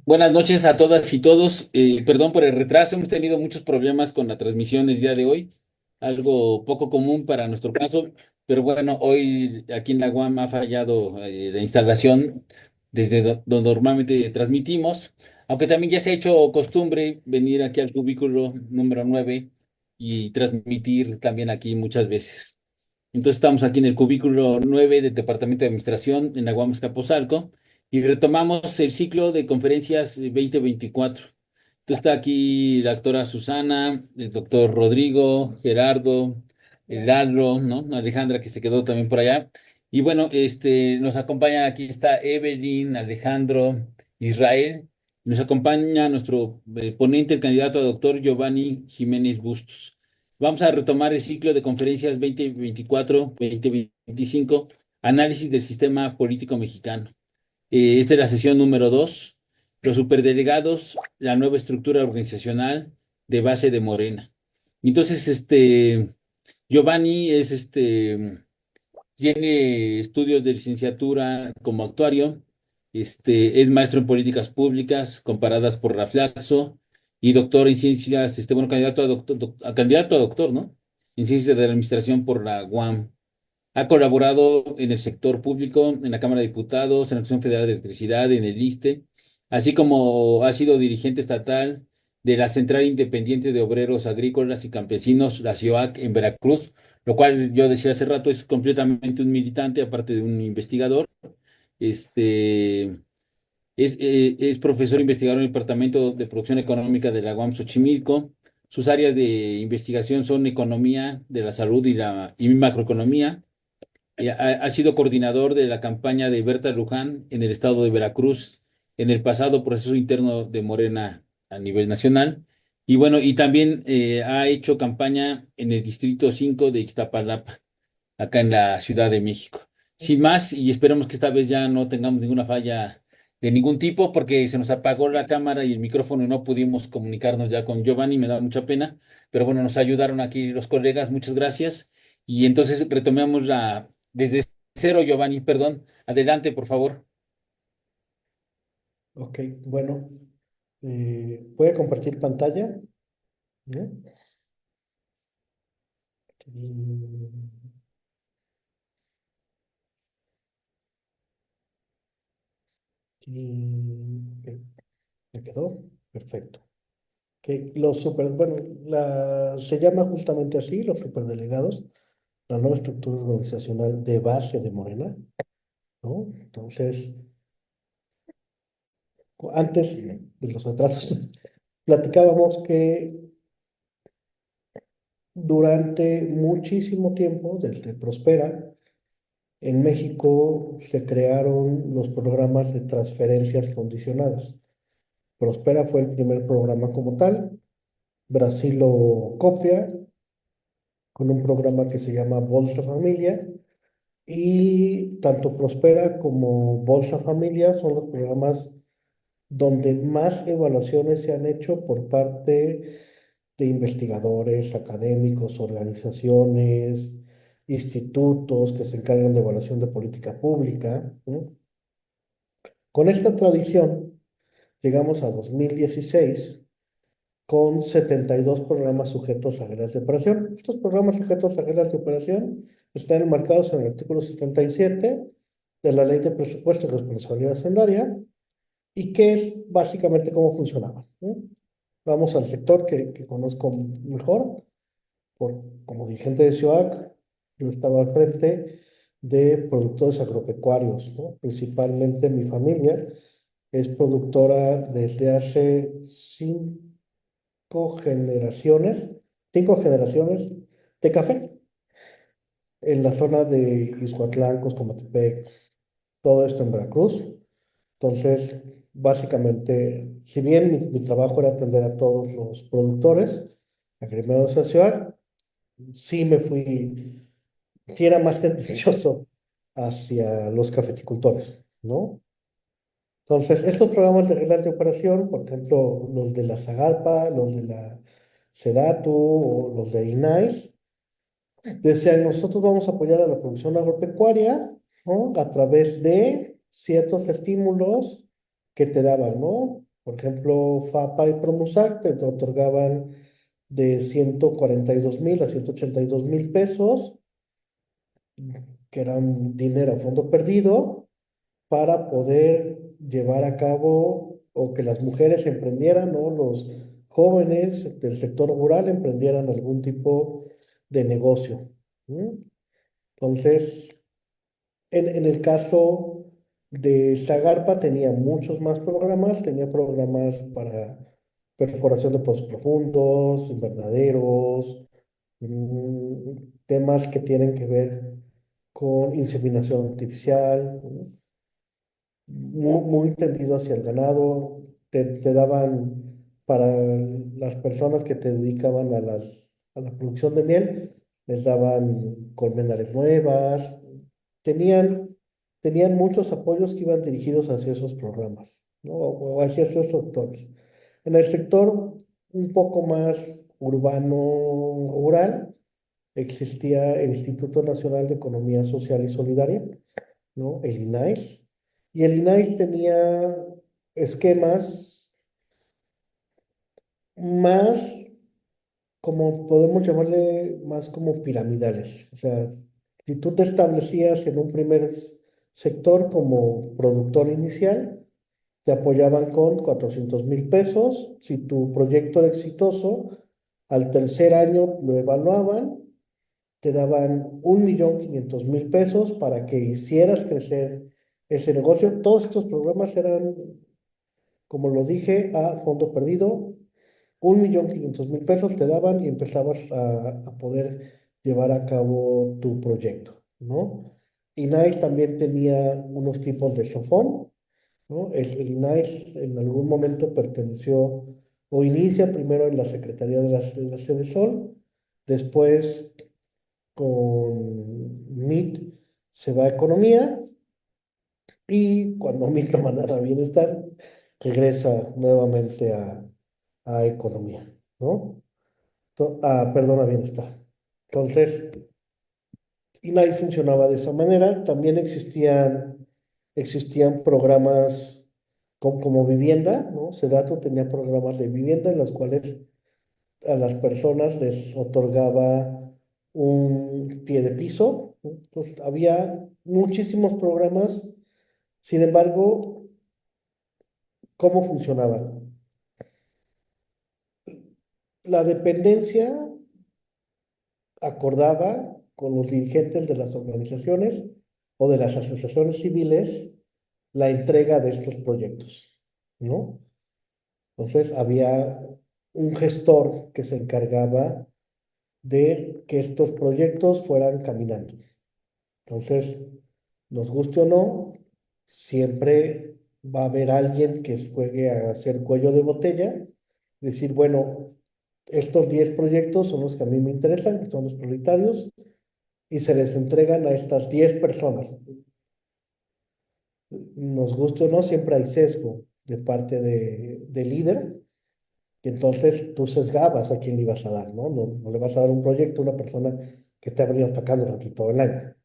Buenas noches a todas y todos. Perdón por el retraso, hemos tenido muchos problemas con la transmisión del día de hoy, algo poco común para nuestro caso, pero bueno, hoy aquí en la UAM ha fallado la instalación desde donde normalmente transmitimos, aunque también ya se ha hecho costumbre venir aquí al cubículo número 9 y transmitir también aquí muchas veces. Entonces estamos aquí en el cubículo 9 del Departamento de Administración en Aguamas Capozalco y retomamos el ciclo de conferencias 2024. Entonces está aquí la doctora Susana, el doctor Rodrigo, Gerardo, el Lalo, ¿no? Alejandra que se quedó también por allá. Y bueno, nos acompaña aquí está Evelyn, Alejandro, Israel. Nos acompaña nuestro ponente, el candidato a doctor Giovanni Jiménez Bustos. Vamos a retomar el ciclo de conferencias 2024-2025, análisis del sistema político mexicano. Esta es la sesión número 2, los superdelegados, la nueva estructura organizacional de base de Morena. Entonces, Giovanni tiene estudios de licenciatura como actuario, es maestro en políticas públicas comparadas por Raflaxo y doctor en ciencias, bueno, candidato a doctor, candidato a doctor, ¿no? En ciencias de la administración por la UAM. Ha colaborado en el sector público, en la Cámara de Diputados, en la Comisión Federal de Electricidad, en el ISSSTE, así como ha sido dirigente estatal de la Central Independiente de Obreros Agrícolas y Campesinos, la CIOAC, en Veracruz, lo cual yo decía hace rato es completamente un militante, aparte de un investigador. Este, es profesor investigador en el Departamento de Producción Económica de la UAM Xochimilco. Sus áreas de investigación son economía de la salud y macroeconomía. Ha sido coordinador de la campaña de Berta Luján en el estado de Veracruz, en el pasado proceso interno de Morena a nivel nacional. Y bueno, y también ha hecho campaña en el Distrito 5 de Ixtapalapa, acá en la Ciudad de México. Sin más, y esperemos que esta vez ya no tengamos ninguna falla de ningún tipo, porque se nos apagó la cámara y el micrófono y no pudimos comunicarnos ya con Giovanni, me da mucha pena, pero bueno, nos ayudaron aquí los colegas, muchas gracias. Y entonces retomemos desde cero, Giovanni, perdón. Adelante, por favor. Ok, bueno, voy a compartir pantalla. ¿Ya? Y- ok, ¿me quedó? Perfecto. Bueno, se llama justamente así, los superdelegados, la nueva estructura organizacional de base de Morena, ¿no? Entonces, antes de los atrasos, platicábamos que durante muchísimo tiempo, desde Prospera, en México se crearon los programas de transferencias condicionadas. Prospera fue el primer programa como tal. Brasil lo copia con un programa que se llama Bolsa Familia. Y tanto Prospera como Bolsa Familia son los programas donde más evaluaciones se han hecho por parte de investigadores, académicos, organizaciones, institutos que se encargan de evaluación de política pública, ¿no? Con esta tradición llegamos a 2016 con 72 programas sujetos a reglas de operación. Estos programas sujetos a reglas de operación están enmarcados en el artículo 77 de la Ley de Presupuesto y Responsabilidad Hacendaria y que es básicamente cómo funcionaba, ¿no? Vamos al sector que conozco mejor, como dirigente de CIOAC, yo estaba al frente de productores agropecuarios, ¿no? Principalmente mi familia es productora desde hace generaciones, cinco generaciones de café en la zona de Ixhuatlán, Coscomatepec, todo esto en Veracruz. Entonces, básicamente, si bien mi trabajo era atender a todos los productores agremiados a ciudad, sí me fui, sí era más tendencioso hacia los cafeticultores, ¿no? Entonces, estos programas de reglas de operación, por ejemplo, los de la Zagarpa, los de la Sedatu o los de INAIS, decían, nosotros vamos a apoyar a la producción agropecuaria, ¿no? A través de ciertos estímulos, ¿qué te daban, no? Por ejemplo, FAPA y Promusac te otorgaban de 142,000 a 182,000 pesos, que eran dinero a fondo perdido, para poder llevar a cabo o que las mujeres emprendieran, ¿no? Los jóvenes del sector rural emprendieran algún tipo de negocio. ¿Mm? Entonces, en el caso de Zagarpa tenía muchos más programas, tenía programas para perforación de pozos profundos, invernaderos, temas que tienen que ver con inseminación artificial, ¿no? Muy tendido hacia el ganado. Te daban para las personas que te dedicaban a la producción de miel, les daban colmenares nuevas, tenían, tenían muchos apoyos que iban dirigidos hacia esos programas, ¿no? O hacia esos sectores. En el sector un poco más urbano, rural, existía el Instituto Nacional de Economía Social y Solidaria, ¿no? El INAIS. Y el INAIS tenía esquemas más, como podemos llamarle, más como piramidales. O sea, si tú te establecías en un primer sector como productor inicial, te apoyaban con 400,000 pesos. Si tu proyecto era exitoso, al tercer año lo evaluaban, te daban 1,500,000 pesos para que hicieras crecer ese negocio. Todos estos programas eran, como lo dije, a fondo perdido. 1,500,000 pesos te daban y empezabas a poder llevar a cabo tu proyecto, ¿no? INAIS también tenía unos tipos de SOFON, ¿no? El INAIS en algún momento perteneció o inicia primero en la Secretaría de la Sede Sol, después con MIT se va a Economía y cuando MIT lo mandan a Bienestar, regresa nuevamente a Economía, ¿no? Perdón, a Bienestar. Entonces, INAIS funcionaba de esa manera. También existían programas como vivienda, ¿no? SEDATU tenía programas de vivienda en los cuales a las personas les otorgaba un pie de piso, ¿no? Entonces, había muchísimos programas. Sin embargo, ¿cómo funcionaban? La dependencia acordaba con los dirigentes de las organizaciones o de las asociaciones civiles la entrega de estos proyectos, ¿no? Entonces, había un gestor que se encargaba de que estos proyectos fueran caminando. Entonces, nos guste o no, siempre va a haber alguien que juegue a hacer cuello de botella, decir, bueno, estos 10 proyectos son los que a mí me interesan, que son los prioritarios, y se les entregan a estas 10 personas. Nos guste o no, siempre hay sesgo de parte del líder, y entonces tú sesgabas a quién le ibas a dar, ¿no? No le vas a dar un proyecto a una persona que te ha venido atacando durante todo el año.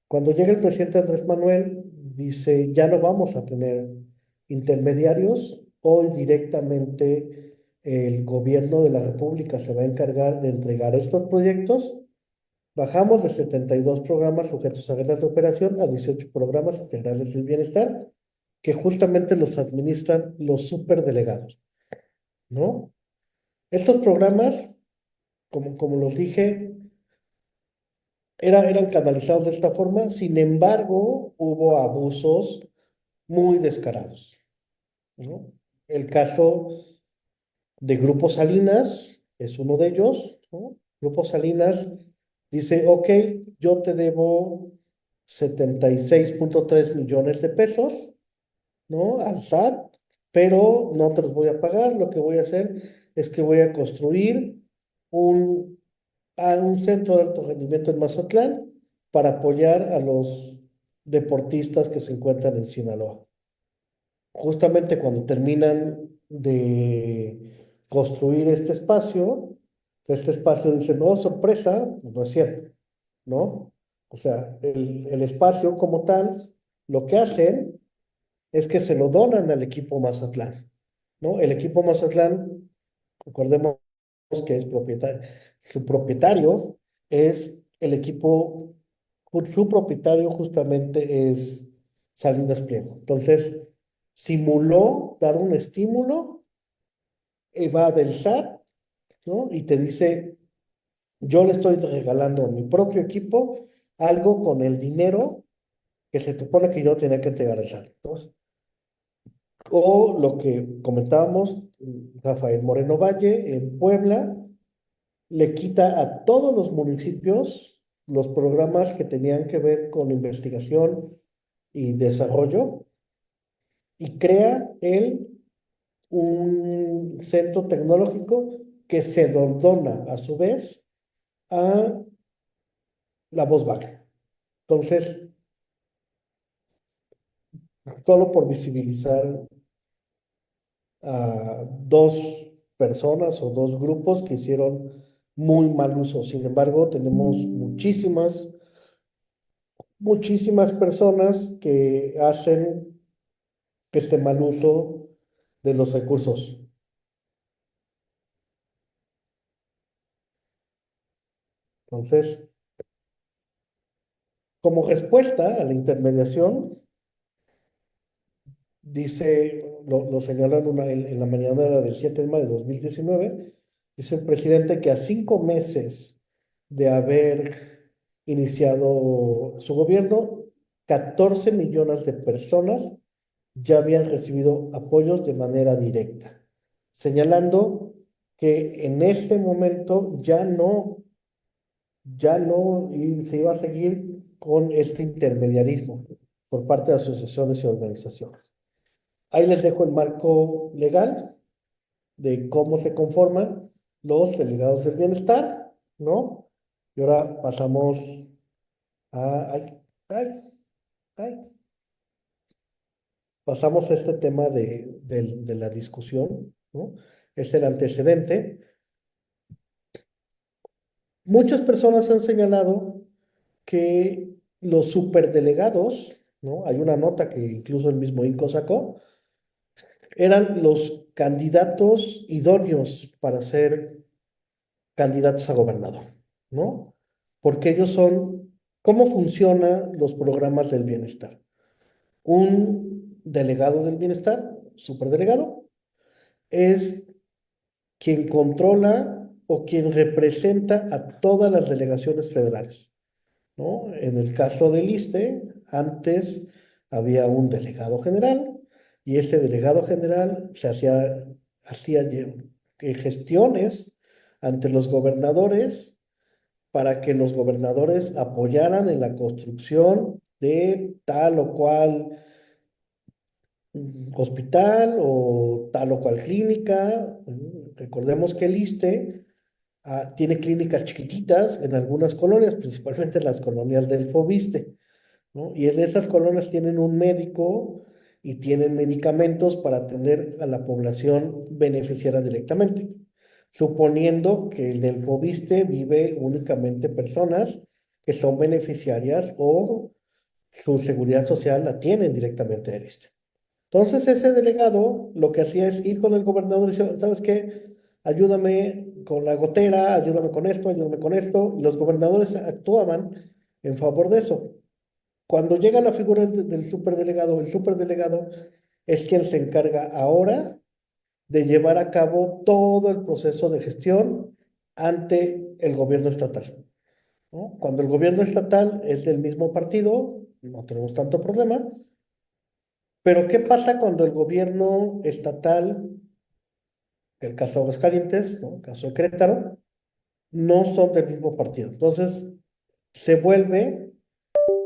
Cuando llega el presidente Andrés Manuel, dice, ya no vamos a tener intermediarios, hoy directamente el gobierno de la República se va a encargar de entregar estos proyectos. Bajamos de 72 programas sujetos a reglas de operación a 18 programas integrales del bienestar, que justamente los administran los superdelegados, ¿no? Estos programas, como los dije, eran canalizados de esta forma. Sin embargo, hubo abusos muy descarados, ¿no? El caso de Grupo Salinas es uno de ellos, ¿no? Grupo Salinas dice, ok, yo te debo 76,3 millones de pesos, ¿no? Al SAT, pero no te los voy a pagar. Lo que voy a hacer es que voy a construir un, un centro de alto rendimiento en Mazatlán para apoyar a los deportistas que se encuentran en Sinaloa. Justamente cuando terminan de construir este espacio dice, no, sorpresa, pues no es cierto, ¿no? O sea, el espacio como tal, lo que hacen es que se lo donan al equipo Mazatlán, ¿no? El equipo Mazatlán, recordemos que es propietario, su propietario es el equipo, su propietario justamente es Salinas Pliego. Entonces, simuló dar un estímulo, va del SAT, ¿no? Y te dice, yo le estoy regalando a mi propio equipo algo con el dinero que se supone que yo tenía que entregar al SAT. Entonces, o lo que comentábamos, Rafael Moreno Valle en Puebla le quita a todos los municipios los programas que tenían que ver con investigación y desarrollo y crea él un centro tecnológico que se dona a su vez a la Volkswagen. Entonces, solo por visibilizar a dos personas o dos grupos que hicieron muy mal uso. Sin embargo, tenemos muchísimas personas que hacen este mal uso de los recursos. Entonces, como respuesta a la intermediación, dice, lo señala en la mañanera del 7 de mayo de 2019, dice el presidente que a 5 meses de haber iniciado su gobierno, 14 millones de personas ya habían recibido apoyos de manera directa, señalando que en este momento ya no y se iba a seguir con este intermediarismo por parte de asociaciones y organizaciones. Ahí les dejo el marco legal de cómo se conforman los delegados del bienestar, ¿no? Y ahora pasamos ay, ay, ay. Pasamos a este tema de la discusión, ¿no? Es el antecedente. Muchas personas han señalado que los superdelegados, ¿no? Hay una nota que incluso el mismo INCO sacó, eran los candidatos idóneos para ser candidatos a gobernador, ¿no? Porque ellos son, ¿cómo funcionan los programas del bienestar? Un delegado del bienestar, superdelegado, es quien controla o quien representa a todas las delegaciones federales, ¿no? En el caso del ISSSTE, antes había un delegado general y este delegado general hacía gestiones ante los gobernadores para que los gobernadores apoyaran en la construcción de tal o cual hospital o tal o cual clínica. Recordemos que el ISSSTE tiene clínicas chiquititas en algunas colonias, principalmente en las colonias del Fobiste, ¿no? Y en esas colonias tienen un médico y tienen medicamentos para atender a la población beneficiaria directamente, suponiendo que en el Fobiste vive únicamente personas que son beneficiarias o su seguridad social la tienen directamente del ISSSTE. Entonces ese delegado lo que hacía es ir con el gobernador y decir, ¿sabes qué? Ayúdame con la gotera, ayúdame con esto, ayúdame con esto. Y los gobernadores actuaban en favor de eso. Cuando llega la figura del superdelegado, el superdelegado es quien se encarga ahora de llevar a cabo todo el proceso de gestión ante el gobierno estatal, ¿no? Cuando el gobierno estatal es del mismo partido, no tenemos tanto problema, pero ¿qué pasa cuando el gobierno estatal, el caso de Aguascalientes, ¿no? El caso de Querétaro, no son del mismo partido? Entonces, se vuelve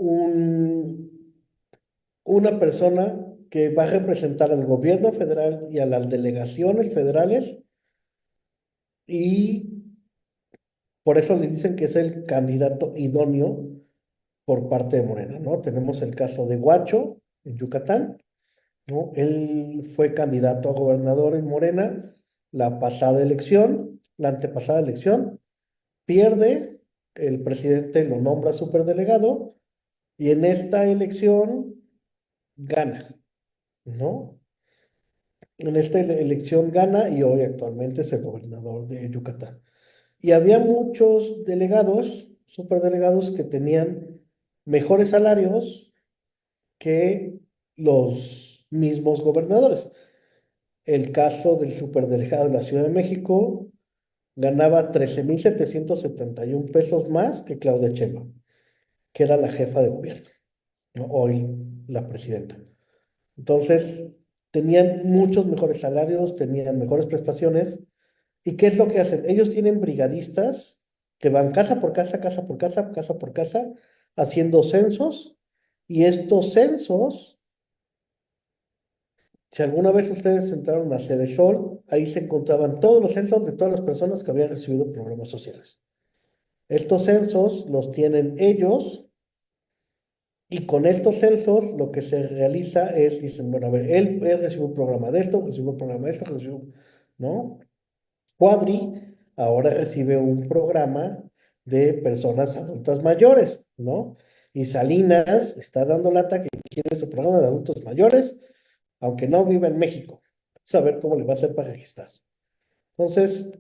un, una persona que va a representar al gobierno federal y a las delegaciones federales y por eso le dicen que es el candidato idóneo por parte de Morena, ¿no? Tenemos el caso de Huacho en Yucatán, ¿no? Él fue candidato a gobernador en Morena la pasada elección, la antepasada elección, pierde, el presidente lo nombra superdelegado y en esta elección gana. ¿no? En esta elección gana y hoy actualmente es el gobernador de Yucatán. Y había muchos delegados, superdelegados, que tenían mejores salarios que los mismos gobernadores. El caso del superdelegado de la Ciudad de México ganaba 13,771 pesos más que Claudia Sheinbaum, que era la jefa de gobierno, ¿no? Hoy la presidenta. Entonces, tenían muchos mejores salarios, tenían mejores prestaciones. ¿Y qué es lo que hacen? Ellos tienen brigadistas que van casa por casa, casa por casa, casa por casa, haciendo censos. Y estos censos, si alguna vez ustedes entraron a Cedesol, ahí se encontraban todos los censos de todas las personas que habían recibido programas sociales. Estos censos los tienen ellos y con estos censos lo que se realiza es, dicen, bueno, a ver, él recibió un programa de esto, recibió un programa de esto, recibió, ¿no? Cuadri ahora recibe un programa de personas adultas mayores, ¿no? Y Salinas está dando lata que quiere su programa de adultos mayores, aunque no vive en México. Saber cómo le va a hacer para registrarse. Entonces,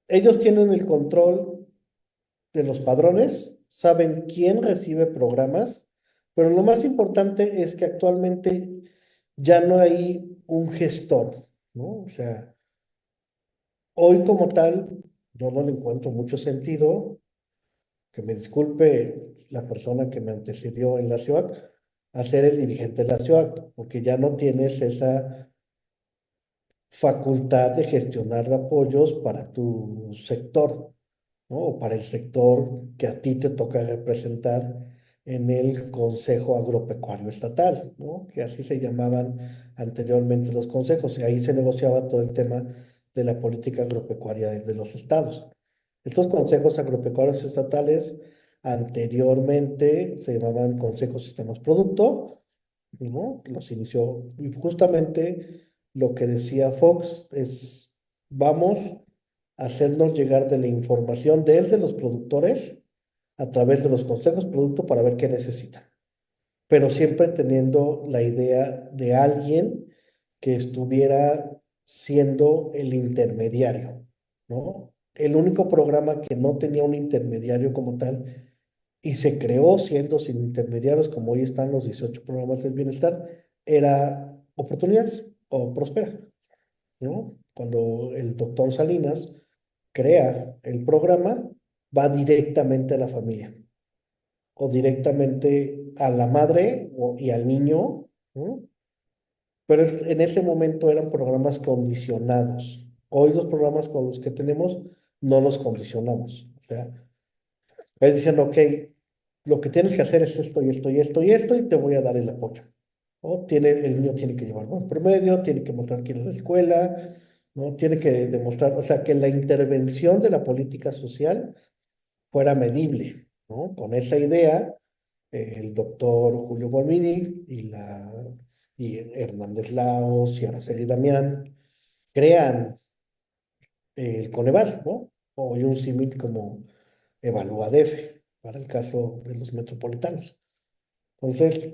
ellos tienen el control de los padrones, saben quién recibe programas, pero lo más importante es que actualmente ya no hay un gestor, ¿no? O sea, hoy como tal, yo no le encuentro mucho sentido, que me disculpe la persona que me antecedió en la ciudad, a ser el dirigente de la ciudad, porque ya no tienes esa facultad de gestionar de apoyos para tu sector, ¿no? O para el sector que a ti te toca representar en el Consejo Agropecuario Estatal, ¿no? Que así se llamaban anteriormente los consejos, y ahí se negociaba todo el tema de la política agropecuaria de los estados. Estos consejos agropecuarios estatales anteriormente se llamaban consejos sistemas producto, ¿no? Los inició, y justamente lo que decía Fox es, vamos a hacernos llegar de la información de los productores a través de los consejos producto para ver qué necesitan, pero siempre teniendo la idea de alguien que estuviera siendo el intermediario, ¿no? El único programa que no tenía un intermediario como tal y se creó siendo sin intermediarios, como hoy están los 18 programas del bienestar, era Oportunidades o Prospera, ¿no? Cuando el doctor Salinas crea el programa, va directamente a la familia o directamente a la madre y al niño, ¿no? Pero en ese momento eran programas condicionados. Hoy los programas con los que tenemos no los condicionamos. O sea, es diciendo, ok, lo que tienes que hacer es esto y esto y esto y esto y te voy a dar el apoyo. ¿No? El niño tiene que llevar buen promedio, tiene que mostrar que ir a la escuela, ¿no? Tiene que demostrar, o sea, que la intervención de la política social fuera medible, ¿no? Con esa idea, el doctor Julio Bonini y Hernández Laos y Araceli Damián crean el Coneval, ¿no? Hoy un símil como Evalúa-DF para el caso de los metropolitanos. Entonces,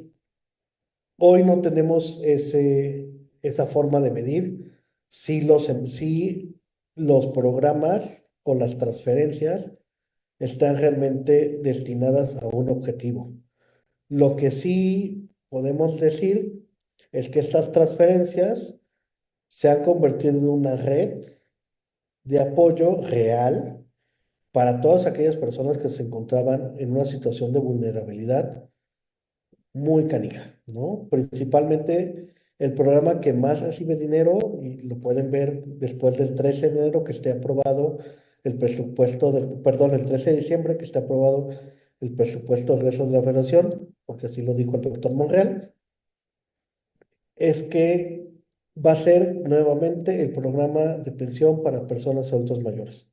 hoy no tenemos esa forma de medir si los programas o las transferencias están realmente destinadas a un objetivo. Lo que sí podemos decir es que estas transferencias se han convertido en una red de apoyo real para todas aquellas personas que se encontraban en una situación de vulnerabilidad muy canija, ¿no? Principalmente el programa que más recibe dinero, y lo pueden ver después del 13 de enero que esté aprobado el presupuesto, perdón, el 13 de diciembre que esté aprobado el presupuesto de egresos de la Federación, porque así lo dijo el doctor Monreal, es que va a ser nuevamente el programa de pensión para personas adultos mayores.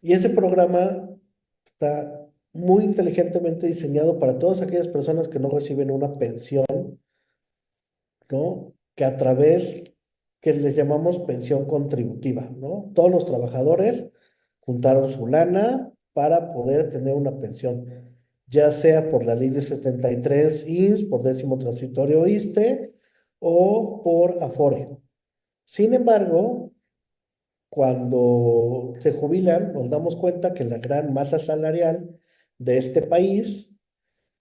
Y ese programa está muy inteligentemente diseñado para todas aquellas personas que no reciben una pensión, ¿no? Que a través, que les llamamos pensión contributiva, ¿no? Todos los trabajadores juntaron su lana para poder tener una pensión. ya sea por la ley de 73 IMSS, por décimo transitorio ISSSTE o por Afore. Sin embargo, cuando se jubilan, nos damos cuenta que la gran masa salarial de este país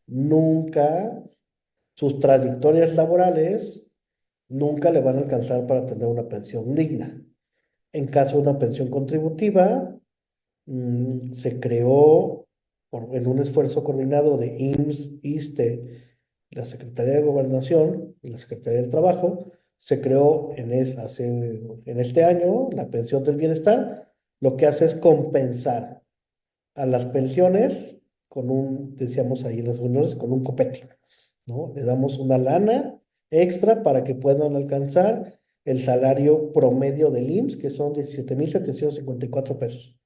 nunca, sus trayectorias laborales nunca le van a alcanzar para tener una pensión digna. En caso de una pensión contributiva, se creó en un esfuerzo coordinado de IMSS, ISSSTE, la Secretaría de Gobernación y la Secretaría del Trabajo, se creó en este año la pensión del bienestar. Lo que hace es compensar a las pensiones decíamos ahí en las reuniones, con un copete, ¿no? Le damos una lana extra para que puedan alcanzar el salario promedio del IMSS, que son 17,754 pesos.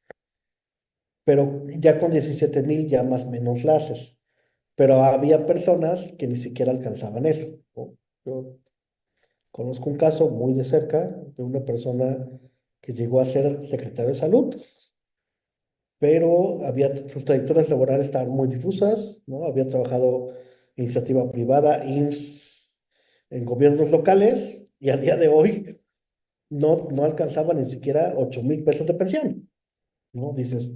Pero ya con 17,000 ya más o menos la haces. Pero había personas que ni siquiera alcanzaban eso, ¿no? Yo conozco un caso muy de cerca de una persona que llegó a ser secretario de salud, pero sus trayectorias laborales estaban muy difusas, ¿no? Había trabajado en iniciativa privada, IMSS, en gobiernos locales, y al día de hoy no alcanzaba ni siquiera 8,000 pesos de pensión, ¿no? Dices,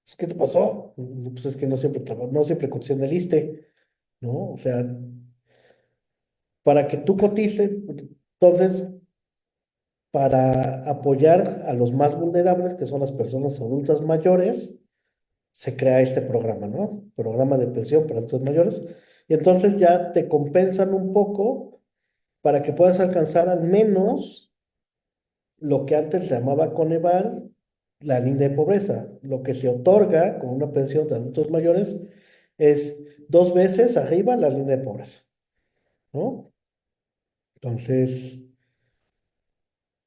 pues, ¿qué te pasó? Pues es que no siempre cotizé en el ISSSTE, ¿no? O sea, para que tú cotices, entonces, para apoyar a los más vulnerables, que son las personas adultas mayores, se crea este programa, ¿no? Programa de pensión para adultos mayores. Y entonces ya te compensan un poco para que puedas alcanzar al menos lo que antes se llamaba Coneval, la línea de pobreza. Lo que se otorga con una pensión de adultos mayores es 2 veces arriba la línea de pobreza, ¿no? Entonces,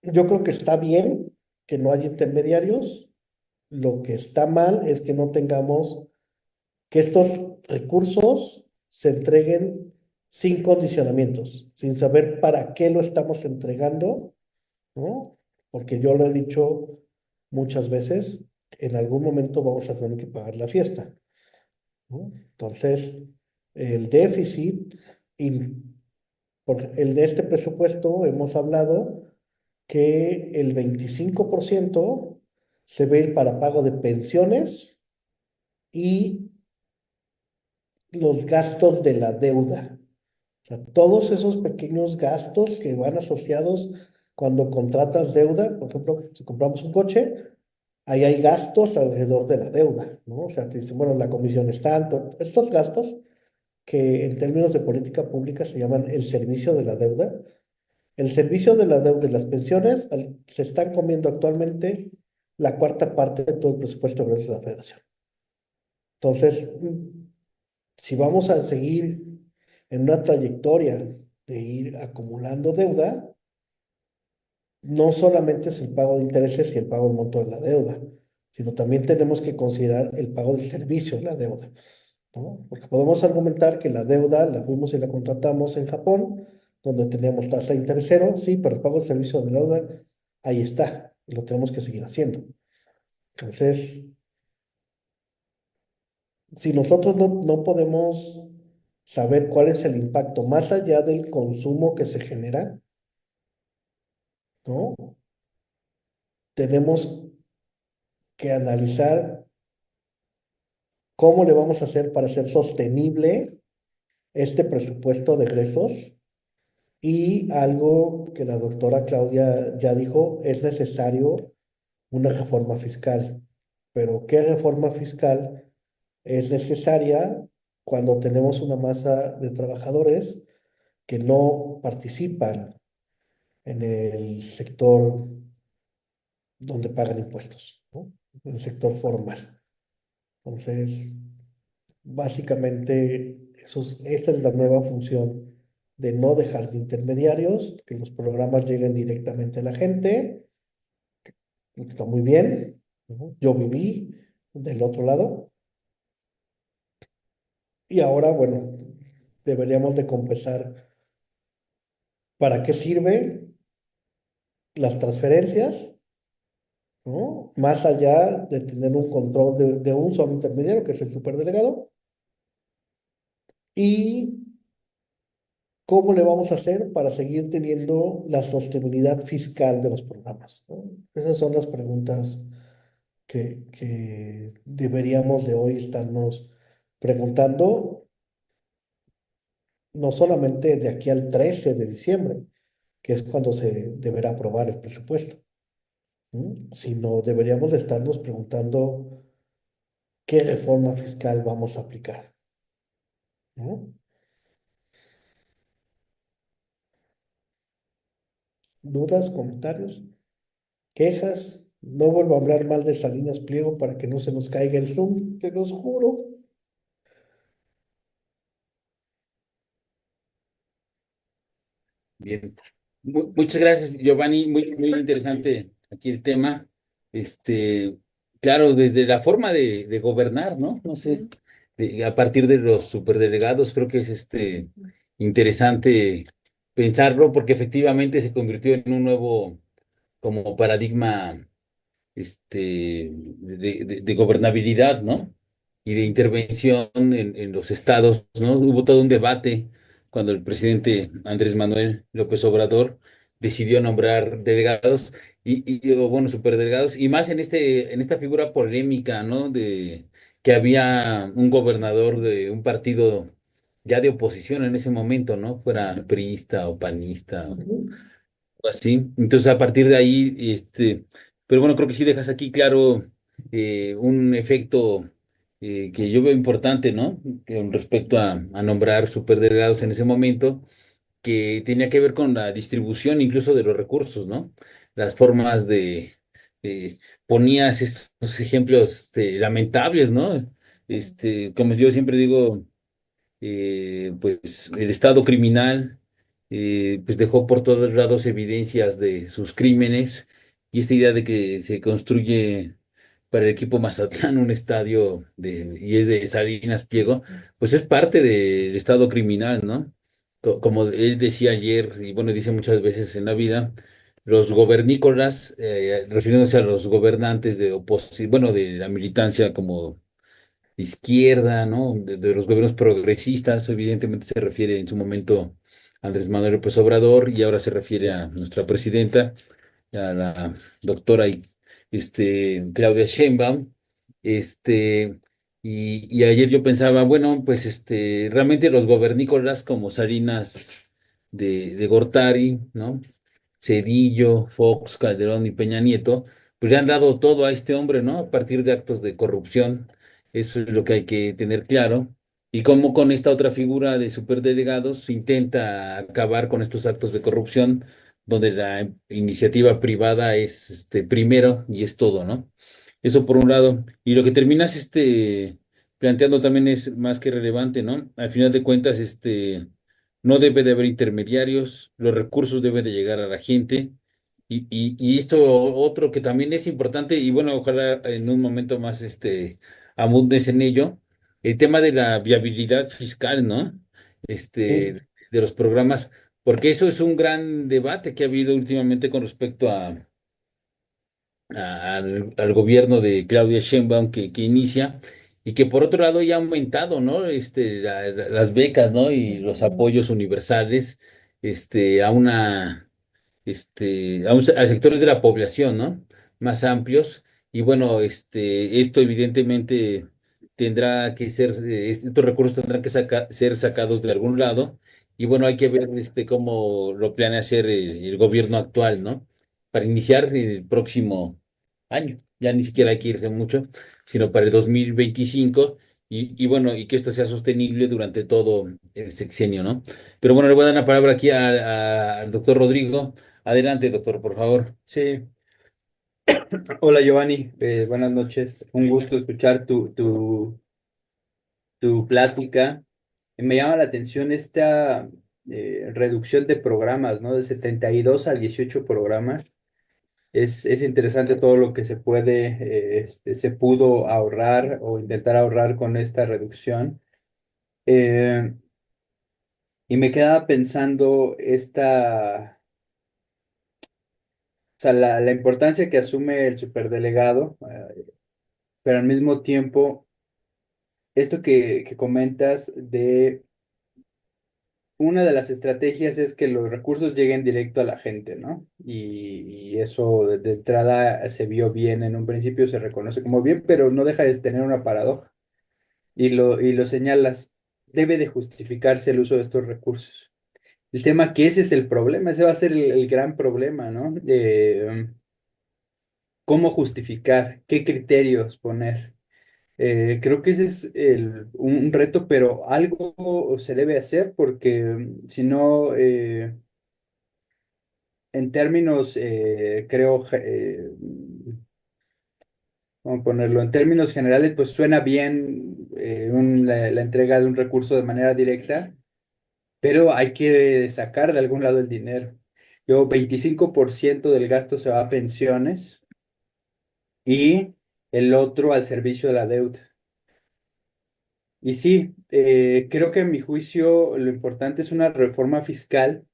yo creo que está bien que no haya intermediarios. Lo que está mal es que no tengamos, que estos recursos se entreguen sin condicionamientos, sin saber para qué lo estamos entregando, ¿no? Porque yo lo he dicho muchas veces, en algún momento vamos a tener que pagar la fiesta, ¿no? Entonces, el déficit, y en este presupuesto hemos hablado que el 25% se va a ir para pago de pensiones y los gastos de la deuda. O sea, todos esos pequeños gastos que van asociados cuando contratas deuda, por ejemplo, si compramos un coche, ahí hay gastos alrededor de la deuda, ¿no? O sea, te dicen, bueno, la comisión es tanto. Estos gastos que en términos de política pública se llaman el servicio de la deuda. El servicio de la deuda y las pensiones se están comiendo actualmente la cuarta parte de todo el presupuesto de la Federación. Entonces, si vamos a seguir en una trayectoria de ir acumulando deuda, no solamente es el pago de intereses y el pago del monto de la deuda, sino también tenemos que considerar el pago del servicio de la deuda, ¿no? Porque podemos argumentar que la deuda la fuimos y la contratamos en Japón, donde teníamos tasa de interés cero, sí, pero el pago del servicio de la deuda, ahí está, y lo tenemos que seguir haciendo. Entonces, si nosotros no podemos saber cuál es el impacto más allá del consumo que se genera, ¿no? Tenemos que analizar cómo le vamos a hacer para hacer sostenible este presupuesto de egresos. Y algo que la doctora Claudia ya dijo, es necesario una reforma fiscal. Pero ¿qué reforma fiscal es necesaria cuando tenemos una masa de trabajadores que no participan en el sector donde pagan impuestos, ¿no? En el sector formal? Entonces, básicamente, esta es la nueva función de no dejar de intermediarios, que los programas lleguen directamente a la gente. Está muy bien, ¿no? Yo viví del otro lado y ahora, bueno, deberíamos de compensar. ¿Para qué sirve las transferencias? ¿No? Más allá de tener un control de un solo intermediario, que es el superdelegado, ¿Y cómo le vamos a hacer para seguir teniendo la sostenibilidad fiscal de los programas, ¿no? Esas son las preguntas que deberíamos de hoy estarnos preguntando, no solamente de aquí al 13 de diciembre, que es cuando se deberá aprobar el presupuesto, sino deberíamos de estarnos preguntando qué reforma fiscal vamos a aplicar, ¿no? ¿Dudas, comentarios, quejas? No vuelvo a hablar mal de Salinas Pliego para que no se nos caiga el Zoom, te los juro. Bien. Muchas gracias, Giovanni. Muy interesante aquí el tema. Este, claro, desde la forma de gobernar, ¿no? No sé, a partir de los superdelegados, creo que es interesante pensarlo, porque efectivamente se convirtió en un nuevo como paradigma de gobernabilidad, ¿no? Y de intervención en los estados, ¿no? Hubo todo un debate cuando el presidente Andrés Manuel López Obrador decidió nombrar delegados o, bueno, superdelegados, y más en esta figura polémica, ¿no? De que había un gobernador de un partido ya de oposición en ese momento, ¿no? Fuera priista o panista Ujú. así. Entonces, a partir de ahí, pero bueno, creo que sí dejas aquí claro un efecto que yo veo importante, ¿no? Con respecto a nombrar superdelegados en ese momento, que tenía que ver con la distribución incluso de los recursos, ¿no? Las formas eh, ponías estos ejemplos lamentables, ¿no? Como yo siempre digo, pues el Estado criminal pues dejó por todos lados evidencias de sus crímenes, y esta idea de que se construye para el equipo Mazatlán un estadio y es de Salinas Pliego, pues es parte del Estado criminal, ¿no? Como él decía ayer, y bueno, dice muchas veces en la vida, los gobernícolas, refiriéndose a los gobernantes de oposición, bueno, de la militancia como izquierda, ¿no? De los gobiernos progresistas, evidentemente se refiere en su momento a Andrés Manuel López Obrador, y ahora se refiere a nuestra presidenta, a la doctora Claudia Sheinbaum. Este, y ayer yo pensaba, bueno, pues realmente los gobernícolas como Salinas de Gortari, ¿no? Cedillo, Fox, Calderón y Peña Nieto, pues le han dado todo a este hombre, ¿no? A partir de actos de corrupción. Eso es lo que hay que tener claro. Y cómo con esta otra figura de superdelegados se intenta acabar con estos actos de corrupción, donde la iniciativa privada es primero y es todo, ¿no? Eso por un lado. Y lo que terminas planteando también es más que relevante, ¿no? Al final de cuentas, no debe de haber intermediarios, los recursos deben de llegar a la gente. Y esto otro que también es importante, y bueno, ojalá en un momento más abundes en ello, el tema de la viabilidad fiscal, ¿no? Sí. De los programas, porque eso es un gran debate que ha habido últimamente con respecto al gobierno de Claudia Sheinbaum que inicia, y que por otro lado ya ha aumentado, ¿no? Las becas, ¿no? Y los apoyos universales, a una a sectores de la población, ¿no? Más amplios. Y bueno, esto evidentemente tendrá que ser, estos recursos tendrán que ser sacados de algún lado. Y bueno, hay que ver cómo lo planea hacer el gobierno actual, ¿no? Para iniciar el próximo año. Ya ni siquiera hay que irse mucho, sino para el 2025. Y bueno, y que esto sea sostenible durante todo el sexenio, ¿no? Pero bueno, le voy a dar la palabra aquí al doctor Rodrigo. Adelante, doctor, por favor. Sí, hola Giovanni, buenas noches. Un gusto escuchar tu plática. Me llama la atención esta reducción de programas, ¿no? De 72 a 18 programas. Es interesante todo lo que se puede, se pudo ahorrar o intentar ahorrar con esta reducción. Eh, y me quedaba pensando o sea, la importancia que asume el superdelegado, pero al mismo tiempo esto que comentas de una de las estrategias es que los recursos lleguen directo a la gente, ¿no? Y eso de entrada se vio bien, en un principio se reconoce como bien, pero no deja de tener una paradoja. Y lo señalas, debe de justificarse el uso de estos recursos. El tema que ese es el problema, ese va a ser el gran problema, ¿no? ¿Cómo justificar? ¿Qué criterios poner? Creo que ese es un reto, pero algo se debe hacer porque si no, en términos, creo, ¿cómo ponerlo? En términos generales, pues suena bien la entrega de un recurso de manera directa, pero hay que sacar de algún lado el dinero. 25% del gasto se va a pensiones y el otro al servicio de la deuda. Y sí, creo que en mi juicio lo importante es una reforma fiscal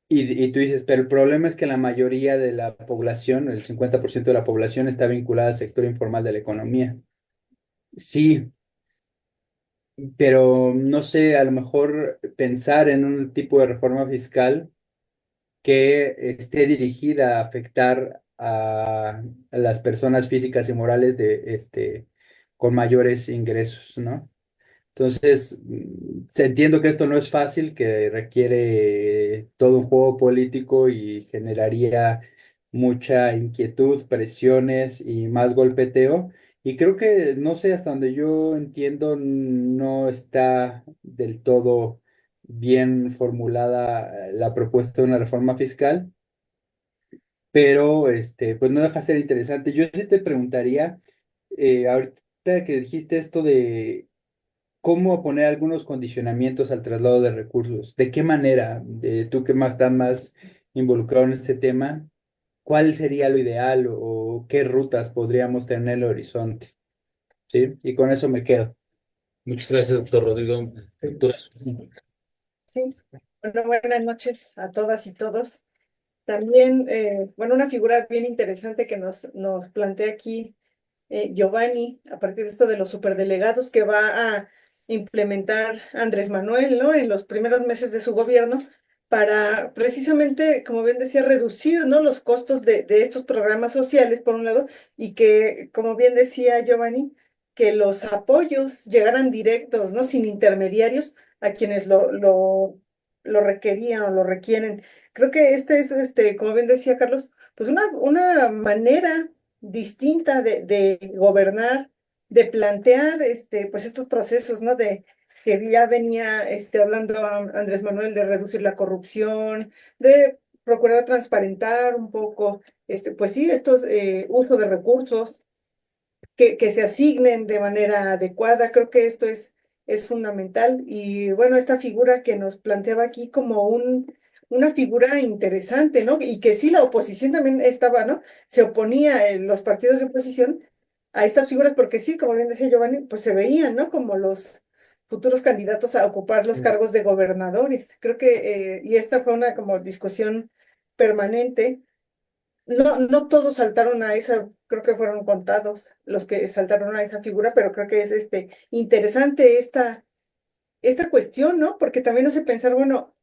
y tú dices, pero el problema es que la mayoría de la población, el 50% de la población está vinculada al sector informal de la economía. Sí, pero no sé, a lo mejor pensar en un tipo de reforma fiscal que esté dirigida a afectar a las personas físicas y morales con mayores ingresos, ¿no? Entonces, entiendo que esto no es fácil, que requiere todo un juego político y generaría mucha inquietud, presiones y más golpeteo. Y creo que, no sé, hasta donde yo entiendo, no está del todo bien formulada la propuesta de una reforma fiscal, pero pues no deja de ser interesante. Yo sí te preguntaría, ahorita que dijiste esto de cómo poner algunos condicionamientos al traslado de recursos. ¿De qué manera? Tú que más estás más involucrado en este tema, ¿cuál sería lo ideal o qué rutas podríamos tener en el horizonte? ¿Sí? Y con eso me quedo. Muchas gracias, doctor Rodrigo. Doctora. Sí, bueno, buenas noches a todas y todos. También, bueno, una figura bien interesante que nos plantea aquí Giovanni, a partir de esto de los superdelegados que va a implementar Andrés Manuel, ¿no? En los primeros meses de su gobierno, para precisamente, como bien decía, reducir, ¿no? Los costos de estos programas sociales, por un lado, y que, como bien decía Giovanni, que los apoyos llegaran directos, ¿no? Sin intermediarios a quienes lo requerían o lo requieren. Creo que este es, como bien decía Carlos, pues una manera distinta de gobernar, de plantear pues estos procesos, ¿no? De que ya venía hablando Andrés Manuel de reducir la corrupción, de procurar transparentar un poco, pues sí, estos uso de recursos que se asignen de manera adecuada. Creo que esto es fundamental. Y bueno, esta figura que nos planteaba aquí como una figura interesante, ¿no? Y que sí, la oposición también estaba, ¿no? Se oponía en los partidos de oposición a estas figuras porque sí, como bien decía Giovanni, pues se veían, ¿no? Como los futuros candidatos a ocupar los cargos de gobernadores. Creo que, y esta fue una como discusión permanente. No todos saltaron a esa, creo que fueron contados los que saltaron a esa figura, pero creo que es interesante esta cuestión, ¿no? Porque también hace pensar, bueno,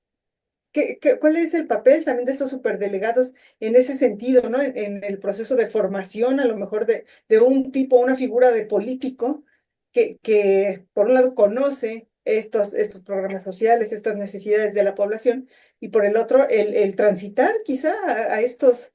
¿cuál es el papel también de estos superdelegados en ese sentido, ¿no? En el proceso de formación, a lo mejor de un tipo, una figura de político que por un lado conoce estos programas sociales, estas necesidades de la población, y por el otro, el transitar quizá a estos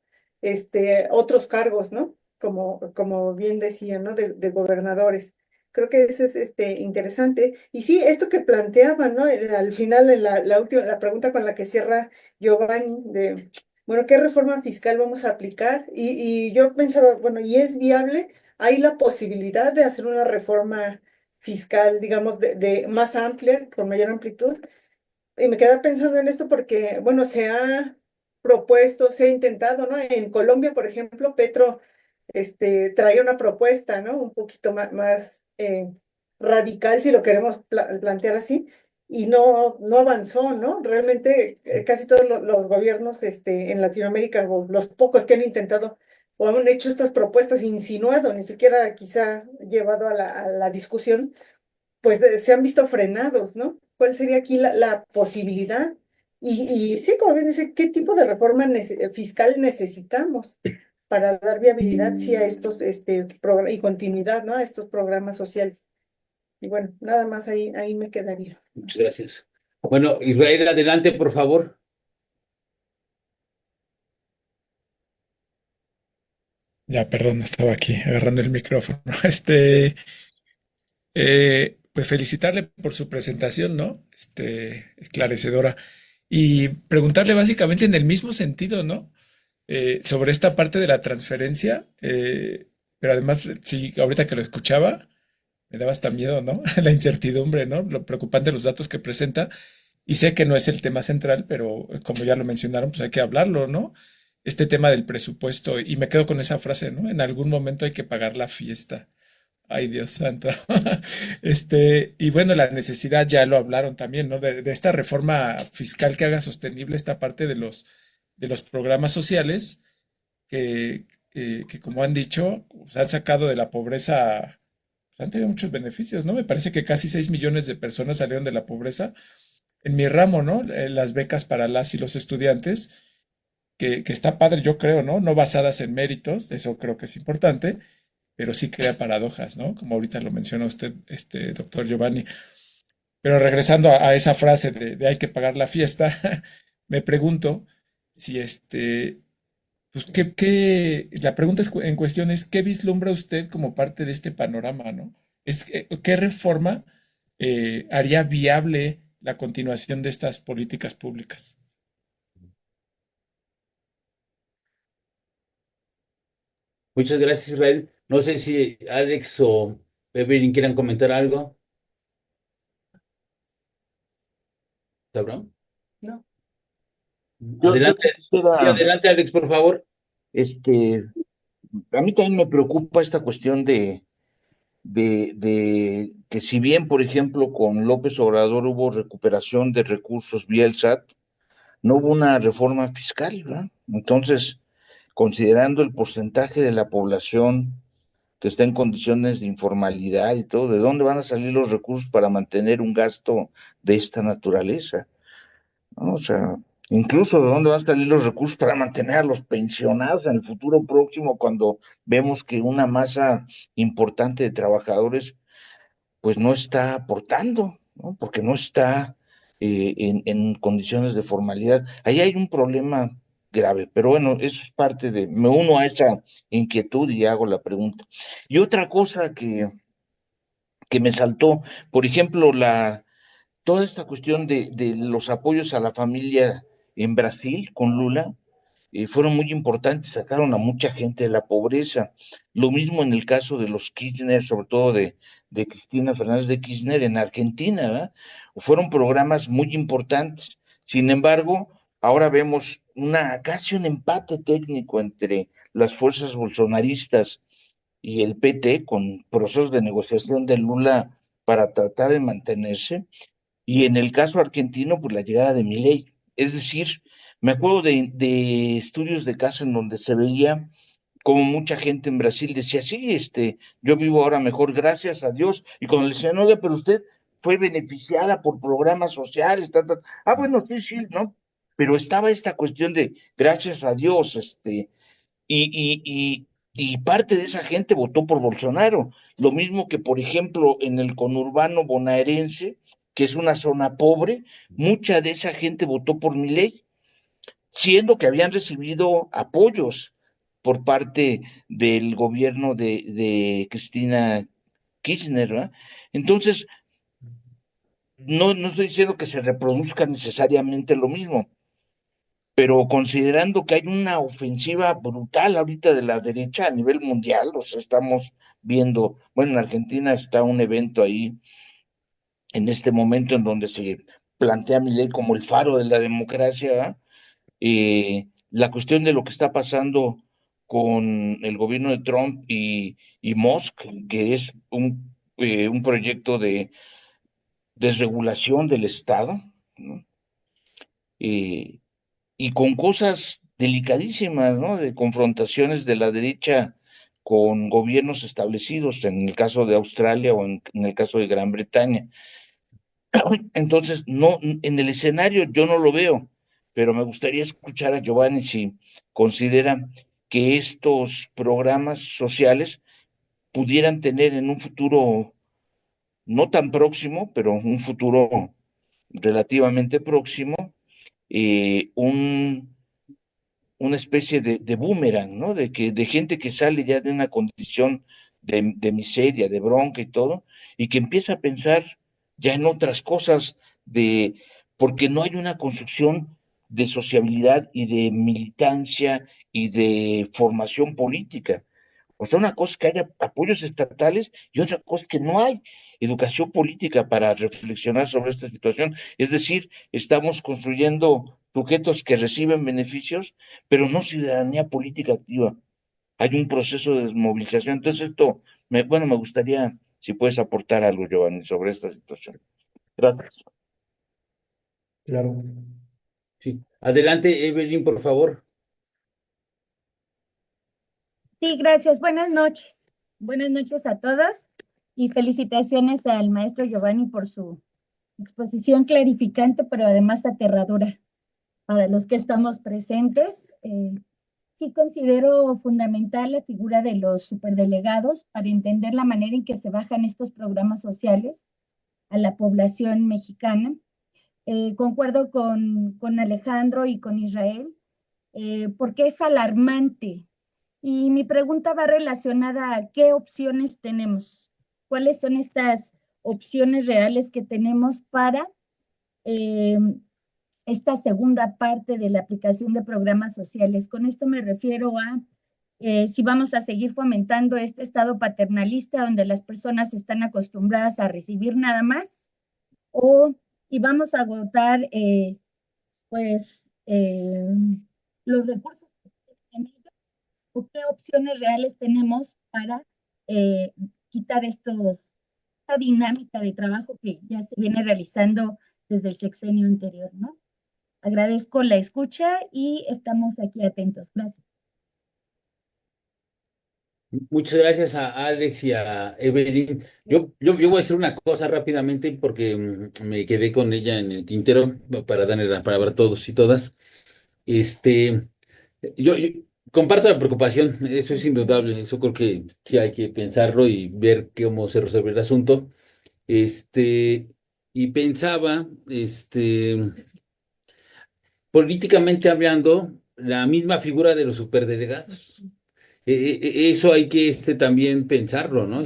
otros cargos, ¿no? Como bien decía, ¿no? De gobernadores. Creo que eso es interesante. Y sí, esto que planteaba, ¿no? Al final, en la última, la pregunta con la que cierra Giovanni, bueno, ¿qué reforma fiscal vamos a aplicar? Y yo pensaba, bueno, ¿y es viable? ¿Hay la posibilidad de hacer una reforma fiscal, digamos, de más amplia, con mayor amplitud? Y me quedé pensando en esto porque, bueno, se ha propuesto, se ha intentado, ¿no? En Colombia, por ejemplo, Petro traía una propuesta, ¿no? Un poquito más, radical, si lo queremos plantear así, y no avanzó, ¿no? Realmente casi todos los gobiernos en Latinoamérica, o los pocos que han intentado o han hecho estas propuestas, insinuado, ni siquiera quizá llevado a la discusión, pues se han visto frenados, ¿no? ¿Cuál sería aquí la posibilidad? Y sí, como bien dice, ¿qué tipo de reforma fiscal necesitamos para dar viabilidad, sí, a estos, y continuidad, ¿no? A estos programas sociales? Y bueno, nada más ahí me quedaría. Muchas gracias. Bueno, Israel, adelante, por favor. Ya, perdón, estaba aquí agarrando el micrófono. Pues felicitarle por su presentación, ¿no? Esclarecedora. Y preguntarle básicamente en el mismo sentido, ¿no? Sobre esta parte de la transferencia, pero además, sí, ahorita que lo escuchaba, me daba hasta miedo, ¿no? La incertidumbre, ¿no? Lo preocupante de los datos que presenta. Y sé que no es el tema central, pero como ya lo mencionaron, pues hay que hablarlo, ¿no? Este tema del presupuesto, y me quedo con esa frase, ¿no? En algún momento hay que pagar la fiesta. Ay, Dios santo. Y bueno, la necesidad ya lo hablaron también, ¿no? De esta reforma fiscal que haga sostenible esta parte de los programas sociales que como han dicho, pues, han sacado de la pobreza, pues, han tenido muchos beneficios, ¿no? Me parece que casi 6 millones de personas salieron de la pobreza en mi ramo, ¿no? Las becas para las y los estudiantes, que está padre, yo creo, ¿no? No basadas en méritos, eso creo que es importante, pero sí crea paradojas, ¿no? Como ahorita lo menciona usted, doctor Giovanni. Pero regresando a esa frase de hay que pagar la fiesta, me pregunto si pues la pregunta en cuestión es, ¿qué vislumbra usted como parte de este panorama, ¿no? ¿Qué reforma haría viable la continuación de estas políticas públicas? Muchas gracias, Israel. No sé si Alex o Evelyn quieran comentar algo. ¿Sabrán? No. Yo Adelante. Sí, quisiera, adelante, Alex, por favor. este, a mí también me preocupa esta cuestión de que si bien, por ejemplo, con López Obrador hubo recuperación de recursos vía el SAT, no hubo una reforma fiscal, ¿verdad? Entonces, considerando el porcentaje de la población que está en condiciones de informalidad y todo, ¿de dónde van a salir los recursos para mantener un gasto de esta naturaleza? ¿No? O sea, incluso de dónde van a salir los recursos para mantener a los pensionados en el futuro próximo cuando vemos que una masa importante de trabajadores pues no está aportando, ¿no? Porque no está en condiciones de formalidad. Ahí hay un problema grave, pero bueno, eso es parte me uno a esa inquietud y hago la pregunta. Y otra cosa que me saltó, por ejemplo, toda esta cuestión de los apoyos a la familia en Brasil con Lula fueron muy importantes, sacaron a mucha gente de la pobreza. Lo mismo en el caso de los Kirchner, sobre todo de Cristina Fernández de Kirchner en Argentina, ¿verdad? Fueron programas muy importantes. Sin embargo, ahora vemos casi un empate técnico entre las fuerzas bolsonaristas y el PT con procesos de negociación de Lula para tratar de mantenerse y en el caso argentino, pues la llegada de Milei. Es decir, me acuerdo de estudios de casa en donde se veía como mucha gente en Brasil decía, sí, yo vivo ahora mejor, gracias a Dios. Y cuando le decían, oye, pero usted fue beneficiada por programas sociales, bueno, sí, sí, ¿no? Pero estaba esta cuestión de gracias a Dios, y parte de esa gente votó por Bolsonaro. Lo mismo que, por ejemplo, en el conurbano bonaerense, que es una zona pobre, mucha de esa gente votó por Milei, siendo que habían recibido apoyos por parte del gobierno de Cristina Kirchner, ¿verdad? Entonces, no estoy diciendo que se reproduzca necesariamente lo mismo, pero considerando que hay una ofensiva brutal ahorita de la derecha a nivel mundial, o sea, estamos viendo, bueno, en Argentina está un evento ahí en este momento en donde se plantea mi ley como el faro de la democracia, ¿verdad? La cuestión de lo que está pasando con el gobierno de Trump y Musk, que es un proyecto de desregulación del Estado, ¿no? Eh, y con cosas delicadísimas, ¿no? De confrontaciones de la derecha con gobiernos establecidos, en el caso de Australia o en el caso de Gran Bretaña. Entonces, no, en el escenario yo no lo veo, pero me gustaría escuchar a Giovanni si considera que estos programas sociales pudieran tener en un futuro no tan próximo, pero un futuro relativamente próximo, una especie de boomerang, ¿no? De gente que sale ya de una condición de miseria, de bronca y todo, y que empieza a pensar ya en otras cosas, porque no hay una construcción de sociabilidad y de militancia y de formación política. O sea, una cosa es que haya apoyos estatales y otra cosa es que no hay educación política para reflexionar sobre esta situación. Es decir, estamos construyendo sujetos que reciben beneficios, pero no ciudadanía política activa. Hay un proceso de desmovilización. Entonces, bueno, me gustaría si puedes aportar algo, Giovanni, sobre esta situación. Gracias. Claro. Sí. Adelante, Evelyn, por favor. Sí, gracias. Buenas noches. Buenas noches a todos y felicitaciones al maestro Giovanni por su exposición clarificante, pero además aterradora para los que estamos presentes. Sí considero fundamental la figura de los superdelegados para entender la manera en que se bajan estos programas sociales a la población mexicana. Concuerdo con Alejandro y con Israel, porque es alarmante. Y mi pregunta va relacionada a qué opciones tenemos, cuáles son estas opciones reales que tenemos para esta segunda parte de la aplicación de programas sociales. Con esto me refiero a si vamos a seguir fomentando este estado paternalista donde las personas están acostumbradas a recibir nada más, y vamos a agotar los recursos que tienen ellos, o qué opciones reales tenemos para quitar esta dinámica de trabajo que ya se viene realizando desde el sexenio anterior, ¿no? Agradezco la escucha y estamos aquí atentos. Gracias. Muchas gracias a Alex y a Evelyn. Yo voy a decir una cosa rápidamente porque me quedé con ella en el tintero para darle la palabra a todos y todas. Este, yo comparto la preocupación, eso es indudable, eso creo que sí hay que pensarlo y ver cómo se resuelve el asunto. Este, y pensaba, políticamente hablando, la misma figura de los superdelegados. Eso hay que también pensarlo, ¿no?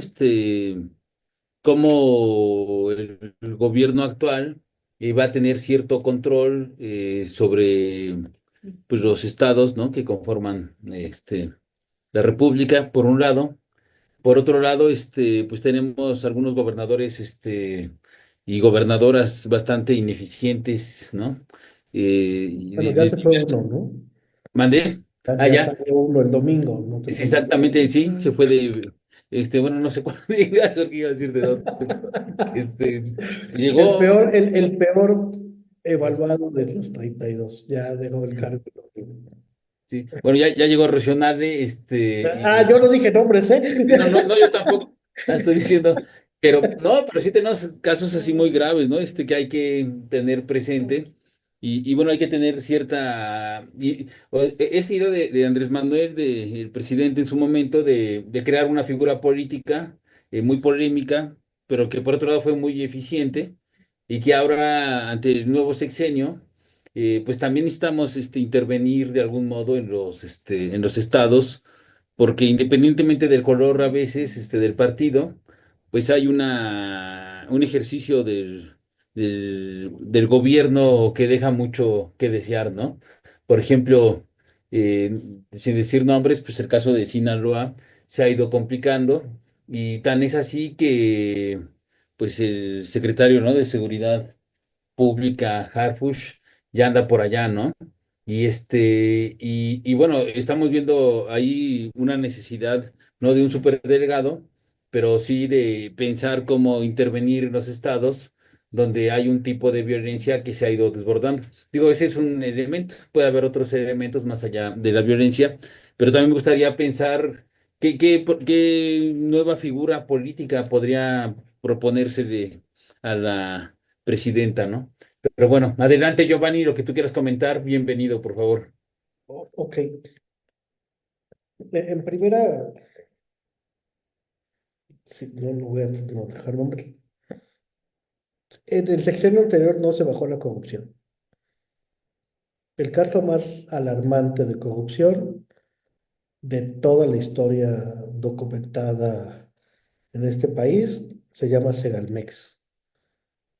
Cómo el gobierno actual va a tener cierto control sobre pues, los estados, ¿no? Que conforman la República, por un lado. Por otro lado, pues tenemos algunos gobernadores y gobernadoras bastante ineficientes, ¿no? Bueno, ya se fue uno, ¿no? ¿Mandé? Ah, Ya ya. salió uno el domingo, no te Sí, preocupes. exactamente, sí, se fue bueno, no sé cuál digas lo que iba a decir de dónde. Llegó, El peor evaluado de los 32, ya dejó el cargo. sí, bueno, ya llegó a Recionarle, Yo no dije nombres, ¿eh? no, yo tampoco, estoy diciendo, pero no, pero sí tenemos casos así muy graves, ¿no? Que hay que tener presente. Y bueno, hay que tener esta idea de Andrés Manuel, el presidente en su momento, de crear una figura política muy polémica, pero que por otro lado fue muy eficiente y que ahora ante el nuevo sexenio, pues también necesitamos intervenir de algún modo en los estados, porque independientemente del color a veces del partido, pues hay un ejercicio del gobierno que deja mucho que desear, ¿no? Por ejemplo, sin decir nombres, pues el caso de Sinaloa se ha ido complicando y tan es así que pues el secretario, ¿no? de Seguridad Pública, Harfush, ya anda por allá, ¿no? Y bueno, estamos viendo ahí una necesidad, no de un superdelegado, pero sí de pensar cómo intervenir en los estados donde hay un tipo de violencia que se ha ido desbordando. Digo, ese es un elemento, puede haber otros elementos más allá de la violencia, pero también me gustaría pensar ¿Qué nueva figura política podría proponerse a la presidenta, ¿no? Pero bueno, adelante, Giovanni, lo que tú quieras comentar, bienvenido, por favor. Ok. En primera, sí, no voy a no dejar nombres. En el sexenio anterior no se bajó la corrupción. El caso más alarmante de corrupción de toda la historia documentada en este país se llama Segalmex.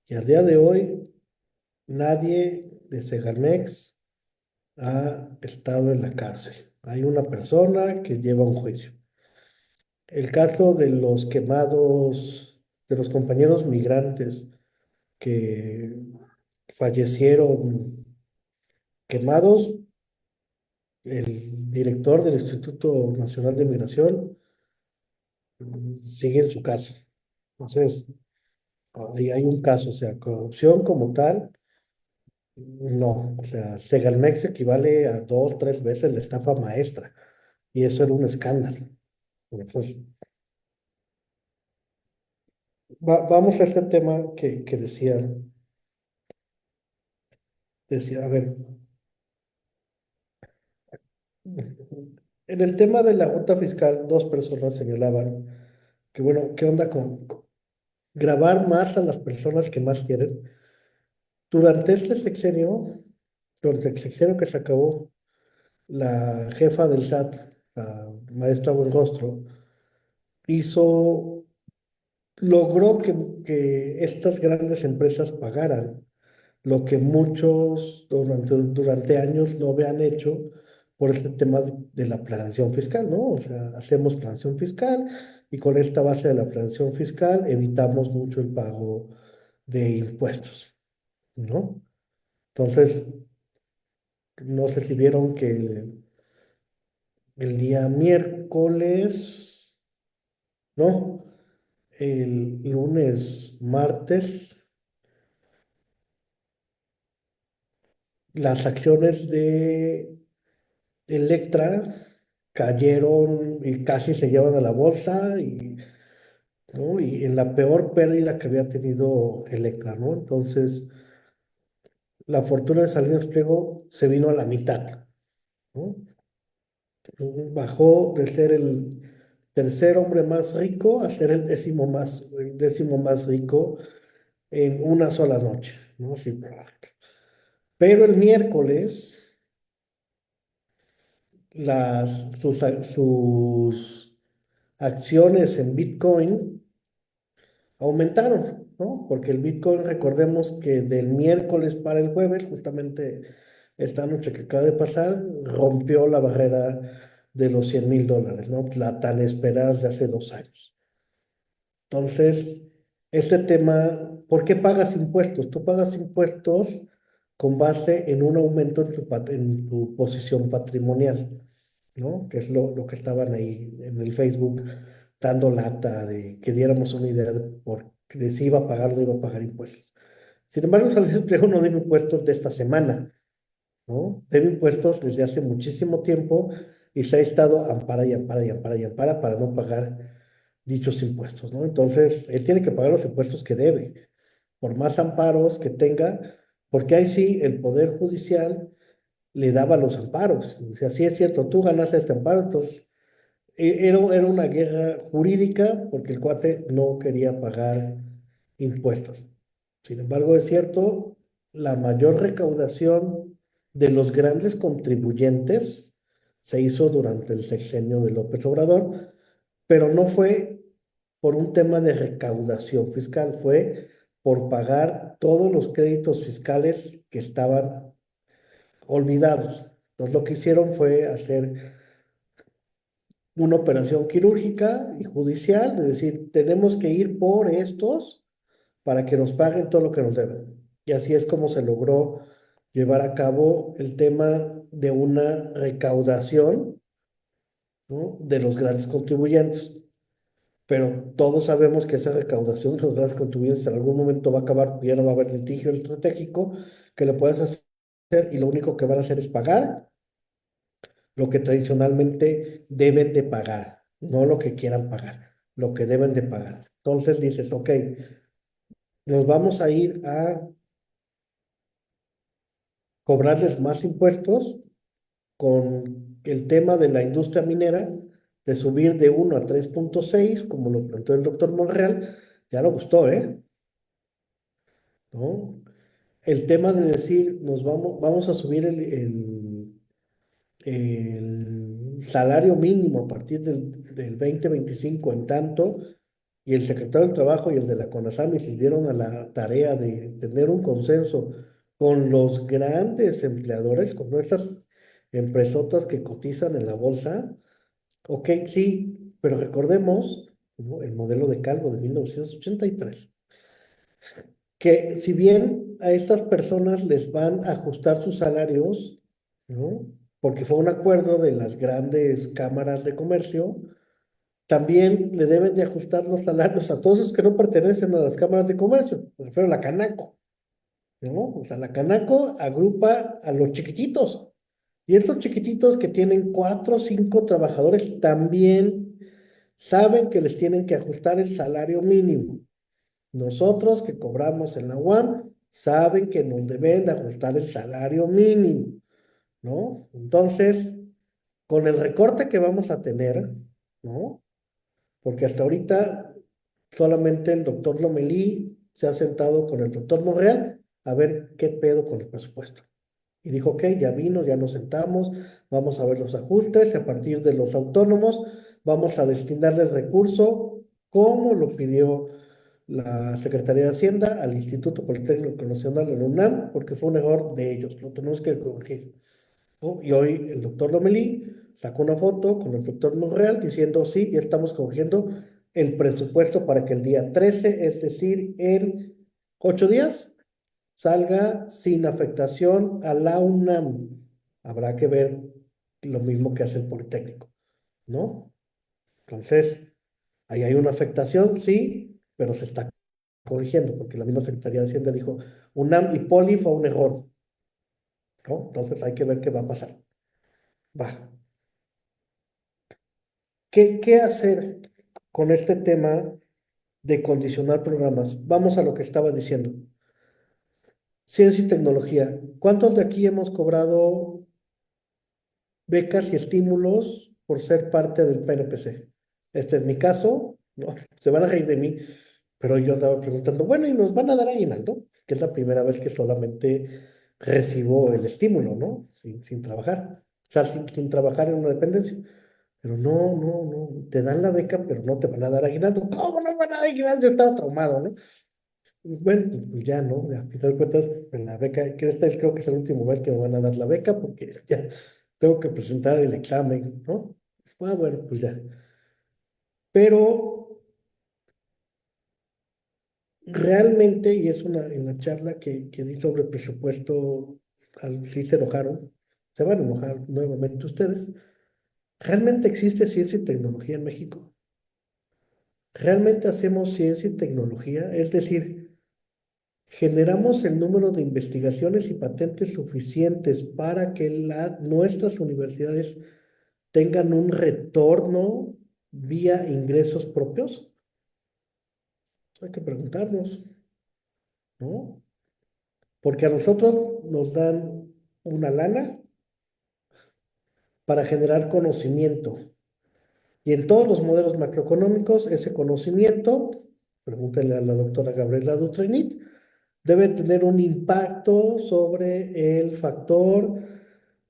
Y al día de hoy, nadie de Segalmex ha estado en la cárcel. Hay una persona que lleva un juicio. El caso de los quemados, de los compañeros migrantes que fallecieron quemados, el director del Instituto Nacional de Migración sigue en su casa. Entonces, ahí hay un caso, o sea, corrupción como tal, no. O sea, Segalmex equivale a 2, 3 veces la estafa maestra. Y eso era un escándalo. Entonces, vamos a este tema que decía, a ver, en el tema de la ruta fiscal, dos personas señalaban que, bueno, ¿qué onda con grabar más a las personas que más quieren? Durante este sexenio, durante el sexenio que se acabó, la jefa del SAT, la maestra Buenrostro, hizo, logró que estas grandes empresas pagaran lo que muchos durante años no habían hecho por este tema de la planeación fiscal, ¿no? O sea, hacemos planeación fiscal y con esta base de la planeación fiscal evitamos mucho el pago de impuestos, ¿no? Entonces, no sé si vieron que el día miércoles, ¿no? El lunes, martes, las acciones de Electra cayeron y casi se llevan a la bolsa y, ¿no? Y en la peor pérdida que había tenido Electra, ¿no? Entonces, la fortuna de Salinas Pliego se vino a la mitad, ¿no? Bajó de ser el tercer hombre más rico a ser el décimo más rico en una sola noche, ¿no? Sí, pero el miércoles sus acciones en Bitcoin aumentaron, ¿no? Porque el Bitcoin, recordemos que del miércoles para el jueves, justamente esta noche que acaba de pasar, rompió la barrera de los $100,000, ¿no? La tan esperada desde hace 2 años. Entonces, este tema, ¿por qué pagas impuestos? Tú pagas impuestos con base en un aumento en tu posición patrimonial, ¿no? Que es lo que estaban ahí en el Facebook dando lata de que diéramos una idea de si iba a pagar o no iba a pagar impuestos. Sin embargo, Salinas Pliego no debe impuestos de esta semana, ¿no? Debe impuestos desde hace muchísimo tiempo y se ha estado ampara y ampara y ampara y ampara para no pagar dichos impuestos, ¿no? Entonces, él tiene que pagar los impuestos que debe, por más amparos que tenga, porque ahí sí el Poder Judicial le daba los amparos. O sea, sí es cierto, tú ganaste este amparo, entonces era una guerra jurídica porque el cuate no quería pagar impuestos. Sin embargo, es cierto, la mayor recaudación de los grandes contribuyentes se hizo durante el sexenio de López Obrador, pero no fue por un tema de recaudación fiscal, fue por pagar todos los créditos fiscales que estaban olvidados. Entonces, lo que hicieron fue hacer una operación quirúrgica y judicial, de decir, tenemos que ir por estos para que nos paguen todo lo que nos deben. Y así es como se logró llevar a cabo el tema de una recaudación, ¿no? De los grandes contribuyentes. Pero todos sabemos que esa recaudación de los grandes contribuyentes en algún momento va a acabar, porque ya no va a haber litigio estratégico que le puedas hacer y lo único que van a hacer es pagar lo que tradicionalmente deben de pagar, no lo que quieran pagar, lo que deben de pagar. Entonces dices, ok, nos vamos a ir a cobrarles más impuestos con el tema de la industria minera, de subir de 1 a 3.6, como lo planteó el doctor Monreal, ya no gustó, ¿no? El tema de decir, vamos a subir el salario mínimo a partir del 2025 en tanto, y el secretario del Trabajo y el de la CONASAMI se dieron a la tarea de tener un consenso con los grandes empleadores, con nuestras empresotas que cotizan en la bolsa. Ok, sí, pero recordemos, ¿no?, el modelo de Calvo de 1983, que si bien a estas personas les van a ajustar sus salarios, ¿no?, porque fue un acuerdo de las grandes cámaras de comercio, también le deben de ajustar los salarios a todos los que no pertenecen a las cámaras de comercio, me refiero a la Canaco, ¿no? O sea, la Canaco agrupa a los chiquititos, y estos chiquititos que tienen 4 o 5 trabajadores también saben que les tienen que ajustar el salario mínimo. Nosotros que cobramos en la UAM saben que nos deben de ajustar el salario mínimo, ¿no? Entonces, con el recorte que vamos a tener, ¿no? Porque hasta ahorita solamente el doctor Lomelí se ha sentado con el doctor Monreal a ver qué pedo con el presupuesto. Y dijo, ok, ya vino, ya nos sentamos, vamos a ver los ajustes, y a partir de los autónomos vamos a destinarles recurso, como lo pidió la Secretaría de Hacienda al Instituto Politécnico Nacional de la UNAM, porque fue un error de ellos, lo tenemos que corregir, ¿no? Y hoy el doctor Lomelí sacó una foto con el doctor Monreal diciendo, sí, ya estamos corrigiendo el presupuesto para que el día 13, es decir, en 8 días, salga sin afectación a la UNAM. Habrá que ver lo mismo que hace el Politécnico, ¿no? Entonces, ahí hay una afectación, sí, pero se está corrigiendo, porque la misma Secretaría de Hacienda dijo, UNAM y Poli fue un error, ¿no? Entonces hay que ver qué va a pasar. Va. ¿Qué hacer con este tema de condicionar programas? Vamos a lo que estaba diciendo. Ciencia y tecnología. ¿Cuántos de aquí hemos cobrado becas y estímulos por ser parte del PNPC? Este es mi caso, ¿no? Se van a reír de mí, pero yo andaba preguntando, bueno, ¿y nos van a dar aguinaldo? Que es la primera vez que solamente recibo el estímulo, ¿no? Sin trabajar. O sea, sin trabajar en una dependencia. Pero no, te dan la beca, pero no te van a dar aguinaldo. ¿Cómo no van a dar aguinaldo? Yo estaba traumado, ¿no? Y bueno, pues ya no, a final de cuentas, pues la beca, que esta es, creo que es el último mes que me van a dar la beca, porque ya tengo que presentar el examen, ¿no? Bueno, pues ya. Pero realmente, y es en la charla que di sobre presupuesto, sí se enojaron, se van a enojar nuevamente ustedes. ¿Realmente existe ciencia y tecnología en México? ¿Realmente hacemos ciencia y tecnología? Es decir, ¿generamos el número de investigaciones y patentes suficientes para que nuestras universidades tengan un retorno vía ingresos propios? Hay que preguntarnos, ¿no? Porque a nosotros nos dan una lana para generar conocimiento. Y en todos los modelos macroeconómicos, ese conocimiento, pregúntenle a la doctora Gabriela Dutrenit, debe tener un impacto sobre el factor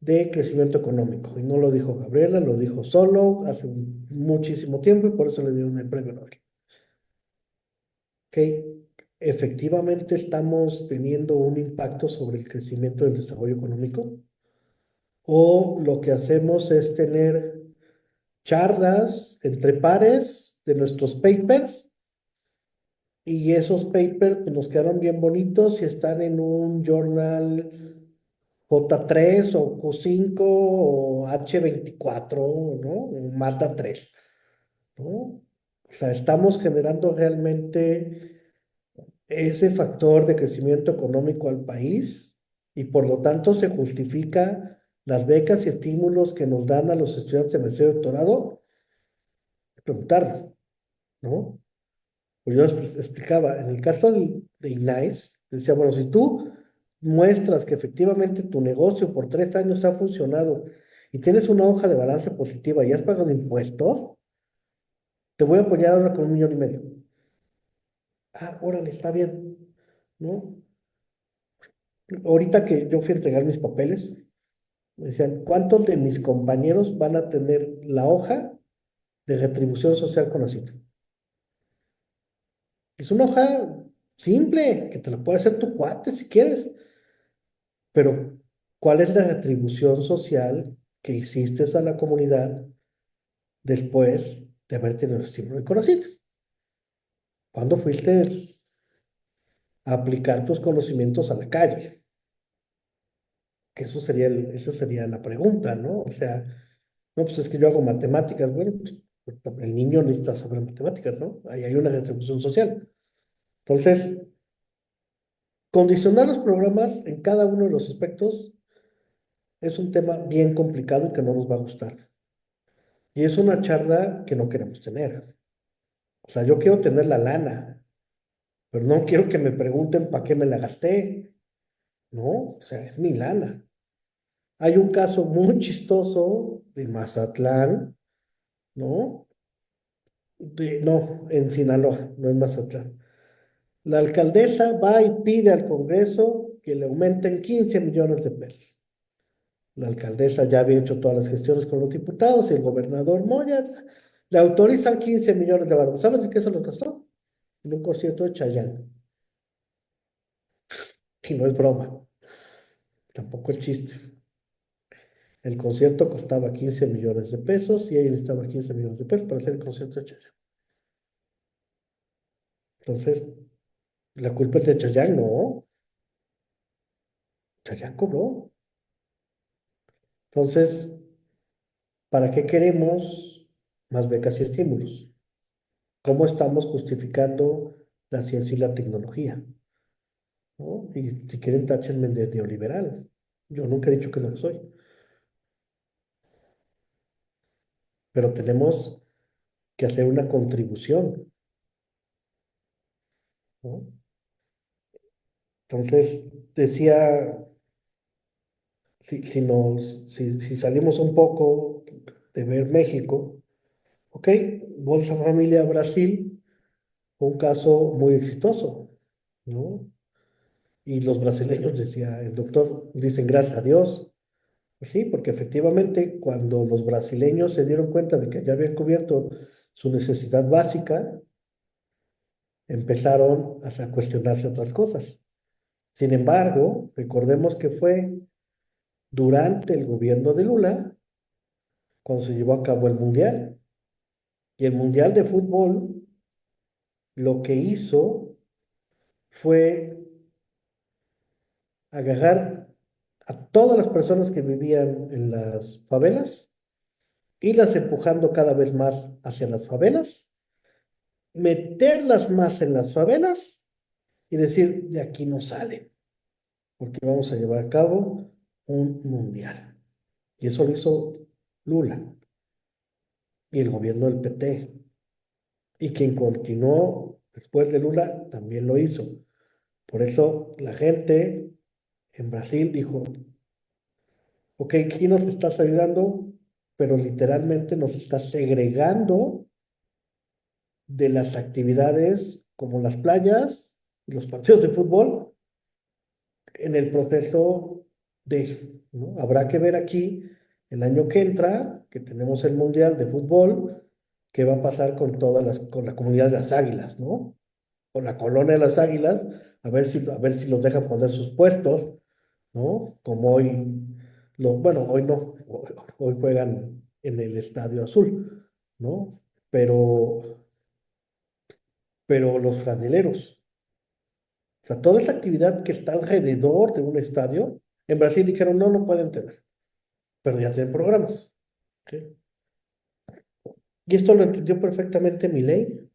de crecimiento económico. Y no lo dijo Gabriela, lo dijo solo hace muchísimo tiempo y por eso le dieron el premio Nobel. Que efectivamente estamos teniendo un impacto sobre el crecimiento del desarrollo económico, o lo que hacemos es tener charlas entre pares de nuestros papers, y esos papers pues, nos quedaron bien bonitos y están en un journal J3 o Q5 o H24, ¿no? O Mazda 3, ¿no? O sea, estamos generando realmente ese factor de crecimiento económico al país, y por lo tanto se justifica las becas y estímulos que nos dan a los estudiantes de maestría y doctorado. preguntarlo, ¿no? Pues yo explicaba, en el caso de INAIS, decía, bueno, si tú muestras que efectivamente tu negocio por 3 años ha funcionado y tienes una hoja de balance positiva y has pagado impuestos, te voy a apoyar ahora con 1,5 millones. Ah, órale, está bien, ¿no? Ahorita que yo fui a entregar mis papeles, me decían, ¿cuántos de mis compañeros van a tener la hoja de retribución social con ACIT? Es una hoja simple, que te la puede hacer tu cuate si quieres, pero ¿cuál es la retribución social que hiciste a la comunidad después de haber tenido el estímulo de conocido? ¿Cuándo fuiste a aplicar tus conocimientos a la calle? Que esa sería la pregunta, ¿no? O sea, no, pues es que yo hago matemáticas. Bueno, pues el niño necesita saber matemáticas, ¿no? Ahí hay una retribución social. Entonces, condicionar los programas en cada uno de los aspectos es un tema bien complicado y que no nos va a gustar. Y es una charla que no queremos tener. O sea, yo quiero tener la lana, pero no quiero que me pregunten para qué me la gasté. No, o sea, es mi lana. Hay un caso muy chistoso de Mazatlán, ¿no? No, en Sinaloa, no en Mazatlán. La alcaldesa va y pide al Congreso que le aumenten 15 millones de pesos. La alcaldesa ya había hecho todas las gestiones con los diputados y el gobernador Moya le autorizan 15 millones de baros. ¿Sabes de qué se los gastó? En un concierto de Chayanne. Y no es broma, tampoco es chiste. El concierto costaba 15 millones de pesos y ella necesitaba 15 millones de pesos para hacer el concierto de Chayanne. Entonces, la culpa es de Chayanne, no. Chayanne cobró. Entonces, ¿para qué queremos más becas y estímulos? ¿Cómo estamos justificando la ciencia y la tecnología? ¿No? Y si quieren, táchenme de neoliberal. Yo nunca he dicho que no lo soy, pero tenemos que hacer una contribución, ¿no? Entonces, decía, si salimos un poco de ver México, ok, Bolsa Familia Brasil fue un caso muy exitoso, ¿no? Y los brasileños, decía el doctor, dicen gracias a Dios. Pues sí, porque efectivamente cuando los brasileños se dieron cuenta de que ya habían cubierto su necesidad básica, empezaron a cuestionarse otras cosas. Sin embargo, recordemos que fue durante el gobierno de Lula cuando se llevó a cabo el Mundial. Y el Mundial de Fútbol lo que hizo fue agarrar a todas las personas que vivían en las favelas, irlas empujando cada vez más hacia las favelas, meterlas más en las favelas y decir, de aquí no salen, porque vamos a llevar a cabo un mundial. Y eso lo hizo Lula y el gobierno del PT. Y quien continuó después de Lula también lo hizo. Por eso la gente en Brasil dijo, ok, aquí nos estás ayudando, pero literalmente nos está segregando de las actividades como las playas y los partidos de fútbol en el proceso ¿no? Habrá que ver aquí el año que entra, que tenemos el Mundial de Fútbol, qué va a pasar con con la comunidad de las Águilas, ¿no? Con la colonia de las Águilas, a ver si los dejan poner sus puestos, ¿no? Como hoy, bueno, hoy no, hoy juegan en el Estadio Azul, ¿no? Pero los franeleros, o sea, toda esa actividad que está alrededor de un estadio, en Brasil dijeron, no, no pueden tener, pero ya tienen programas. ¿Ok? Y esto lo entendió perfectamente Milei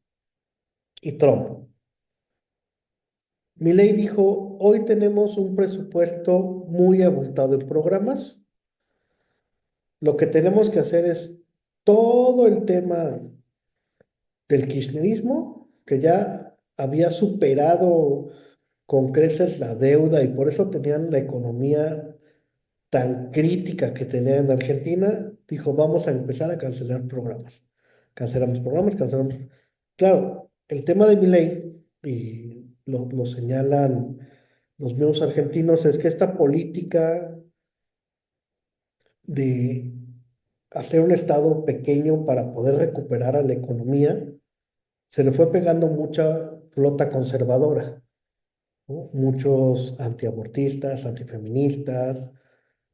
y Trump. Milei dijo, hoy tenemos un presupuesto muy abultado en programas, lo que tenemos que hacer es todo el tema del kirchnerismo, que ya había superado con creces la deuda y por eso tenían la economía tan crítica que tenía en Argentina, dijo, vamos a empezar a cancelar programas. Cancelamos programas, cancelamos. Claro, el tema de Milei, y lo señalan los mismos argentinos, es que esta política de hacer un estado pequeño para poder recuperar a la economía, se le fue pegando mucha flota conservadora, ¿no? Muchos antiabortistas, antifeministas,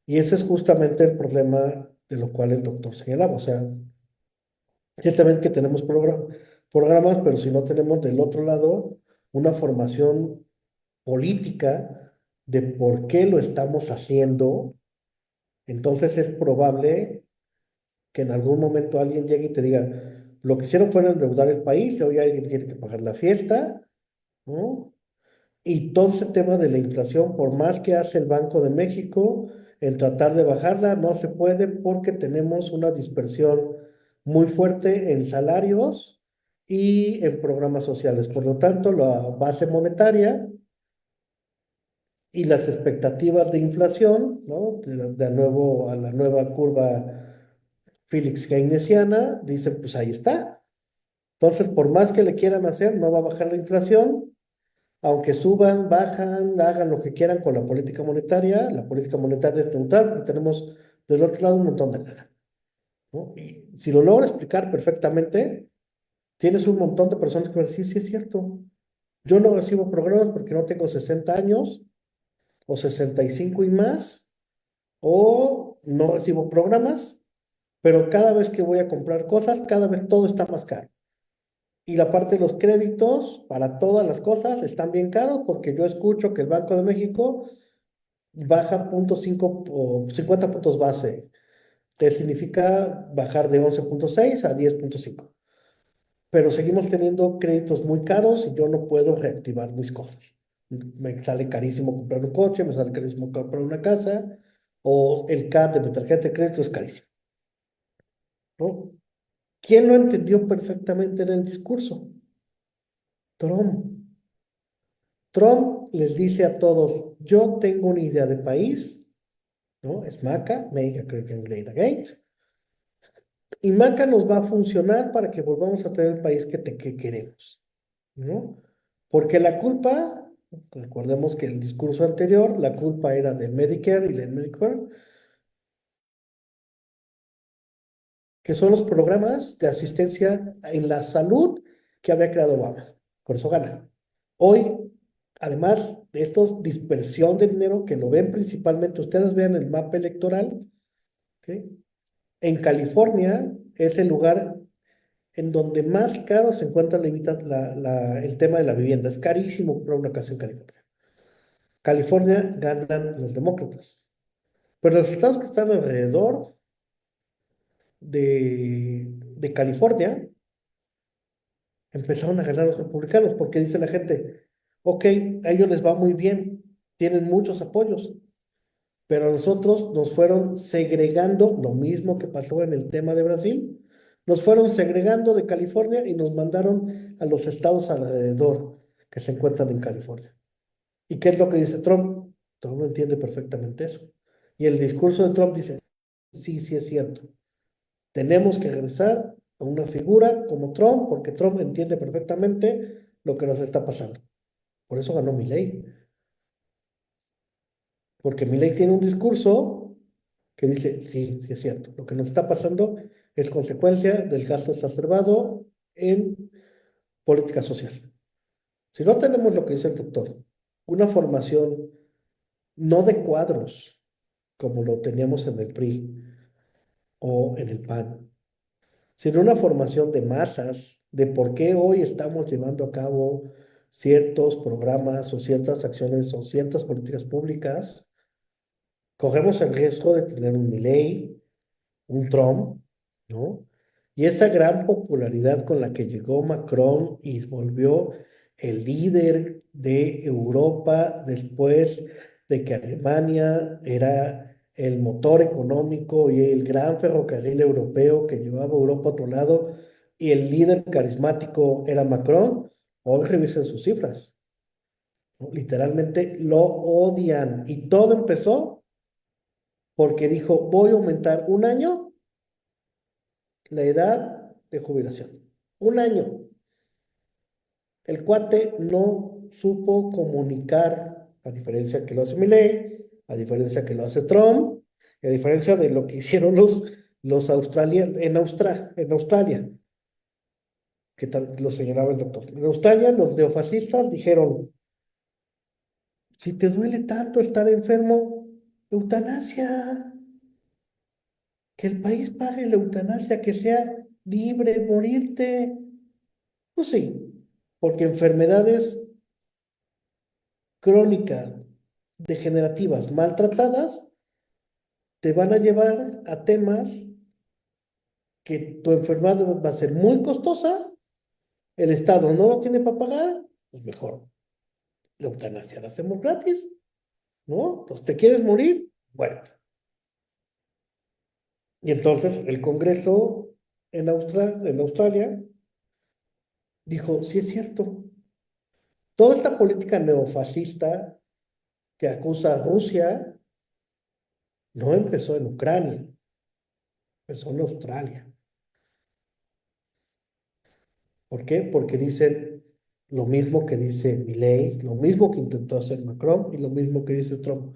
y ese es justamente el problema de lo cual el doctor señalaba. O sea, ciertamente que tenemos programas, pero si no tenemos del otro lado una formación política de por qué lo estamos haciendo, entonces es probable que en algún momento alguien llegue y te diga, lo que hicieron fue endeudar el país, y hoy alguien tiene que pagar la fiesta, ¿no? Y todo ese tema de la inflación, por más que hace el Banco de México en tratar de bajarla, no se puede porque tenemos una dispersión muy fuerte en salarios y en programas sociales. Por lo tanto, la base monetaria y las expectativas de inflación, ¿no? De nuevo a la nueva curva Felix Keynesiana, dicen, pues ahí está. Entonces, por más que le quieran hacer, no va a bajar la inflación, aunque suban, bajan, hagan lo que quieran con la política monetaria es neutral, y tenemos del otro lado un montón de lana, ¿no? Y si lo logro explicar perfectamente, tienes un montón de personas que van a decir, sí es cierto, yo no recibo programas porque no tengo 60 años, o 65 y más, o no recibo programas, pero cada vez que voy a comprar cosas, cada vez todo está más caro. Y la parte de los créditos para todas las cosas están bien caros porque yo escucho que el Banco de México baja 0.5 o 50 puntos base, que significa bajar de 11.6 a 10.5. Pero seguimos teniendo créditos muy caros y yo no puedo reactivar mis cosas. Me sale carísimo comprar un coche, me sale carísimo comprar una casa, o el CAT de mi tarjeta de crédito es carísimo, ¿no? ¿Quién lo entendió perfectamente en el discurso? Trump. Trump les dice a todos, yo tengo una idea de país, ¿no? Es MACA, Make America Great Again, y MACA nos va a funcionar para que volvamos a tener el país que queremos, ¿no? Porque la culpa, recordemos que el discurso anterior, la culpa era del Medicare y del Medicare, que son los programas de asistencia en la salud que había creado Obama. Por eso gana. Hoy, además de estos dispersión de dinero que lo ven principalmente, ustedes vean el mapa electoral, ¿ok? En California es el lugar en donde más caro se encuentra el tema de la vivienda. Es carísimo comprar una casa en California. California ganan los demócratas. Pero los estados que están alrededor de California empezaron a ganar los republicanos, porque dice la gente, ok, a ellos les va muy bien, tienen muchos apoyos, pero a nosotros nos fueron segregando, lo mismo que pasó en el tema de Brasil, nos fueron segregando de California y nos mandaron a los estados alrededor que se encuentran en California. ¿Y qué es lo que dice Trump? Trump no entiende perfectamente eso. Y el discurso de Trump dice, sí, sí es cierto. Tenemos que regresar a una figura como Trump, porque Trump entiende perfectamente lo que nos está pasando. Por eso ganó Milei. Porque Milei tiene un discurso que dice, sí, sí es cierto. Lo que nos está pasando es consecuencia del gasto exacerbado en política social. Si no tenemos lo que dice el doctor, una formación no de cuadros, como lo teníamos en el PRI o en el PAN, sino una formación de masas, de por qué hoy estamos llevando a cabo ciertos programas o ciertas acciones o ciertas políticas públicas, corremos el riesgo de tener un Milei, un Trump, ¿no? Y esa gran popularidad con la que llegó Macron y volvió el líder de Europa después de que Alemania era el motor económico y el gran ferrocarril europeo que llevaba a Europa a otro lado, y el líder carismático era Macron, hoy revisen sus cifras, ¿no? Literalmente lo odian. Y todo empezó porque dijo, voy a aumentar un año la edad de jubilación. Un año. El cuate no supo comunicar, a diferencia que lo hace Milei, a diferencia que lo hace Trump, y a diferencia de lo que hicieron los en Australia, que lo señalaba el doctor. En Australia, los neofascistas dijeron, si te duele tanto estar enfermo, eutanasia, que el país pague la eutanasia, que sea libre morirte. Pues sí, porque enfermedades crónicas, degenerativas, maltratadas, te van a llevar a temas que tu enfermedad va a ser muy costosa, el Estado no lo tiene para pagar, pues mejor la eutanasia la hacemos gratis, ¿no? Entonces, ¿te quieres morir? Bueno. Y entonces el Congreso en Australia dijo, sí es cierto, toda esta política neofascista que acusa a Rusia no empezó en Ucrania, empezó en Australia. ¿Por qué? Porque dicen lo mismo que dice Milei, lo mismo que intentó hacer Macron y lo mismo que dice Trump.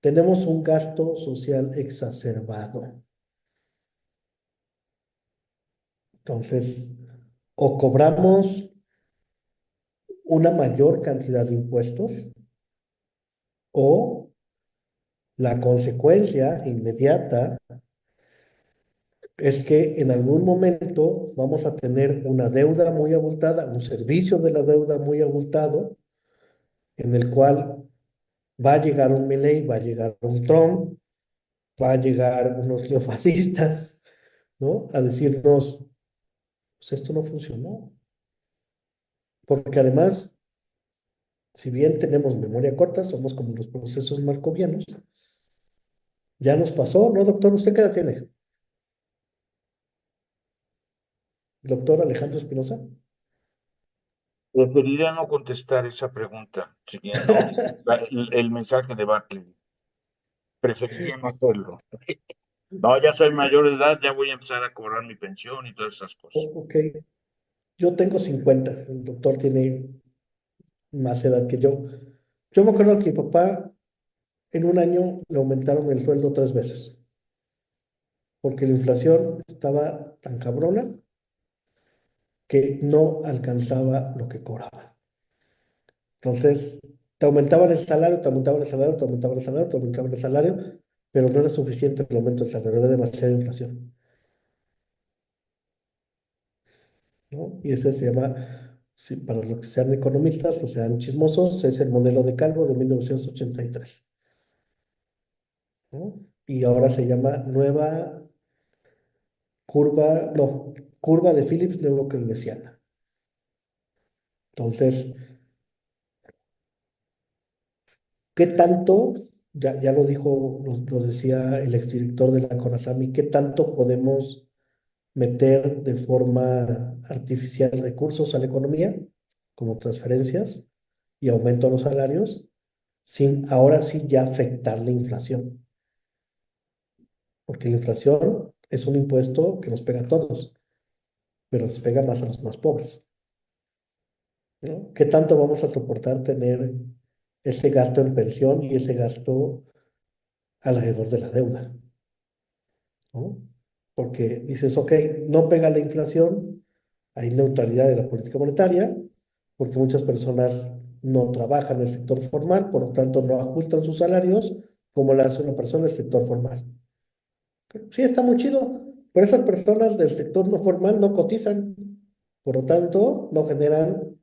Tenemos un gasto social exacerbado. Entonces, o cobramos una mayor cantidad de impuestos o la consecuencia inmediata es que en algún momento vamos a tener una deuda muy abultada, un servicio de la deuda muy abultado, en el cual va a llegar un Milei, va a llegar un Trump, va a llegar unos neofascistas, ¿no? A decirnos, pues esto no funcionó. Porque además, si bien tenemos memoria corta, somos como los procesos marcovianos, ya nos pasó, ¿no, doctor? ¿Usted qué edad tiene? Doctor Alejandro Espinosa. Preferiría no contestar esa pregunta, siguiendo el mensaje de Bartley. Preferiría no hacerlo. No, ya soy mayor de edad, ya voy a empezar a cobrar mi pensión y todas esas cosas. Ok, yo tengo 50, el doctor tiene más edad que yo. Yo me acuerdo que mi papá en un año le aumentaron el sueldo 3 veces, porque la inflación estaba tan cabrona que no alcanzaba lo que cobraba. Entonces, te aumentaban el salario, te aumentaban el salario, te aumentaban el salario, te aumentaban el salario, pero no era suficiente el aumento del salario, era demasiada inflación, ¿no? Y ese se llama, sí, para los que sean economistas o sean chismosos, es el modelo de Calvo de 1983, ¿no? Y ahora se llama nueva curva, no, curva de Phillips neokeynesiana. Entonces, ¿qué tanto, ya lo dijo, lo decía el exdirector de la CONASAMI, qué tanto podemos meter de forma artificial recursos a la economía, como transferencias y aumento a los salarios, sin ahora sí ya afectar la inflación? Porque la inflación es un impuesto que nos pega a todos, pero nos pega más a los más pobres, ¿no? ¿Qué tanto vamos a soportar tener ese gasto en pensión y ese gasto alrededor de la deuda, ¿no? Porque dices, ok, no pega la inflación, hay neutralidad de la política monetaria, porque muchas personas no trabajan en el sector formal, por lo tanto no ajustan sus salarios como lo hace una persona del sector formal. Sí, está muy chido, pero esas personas del sector no formal no cotizan, por lo tanto no generan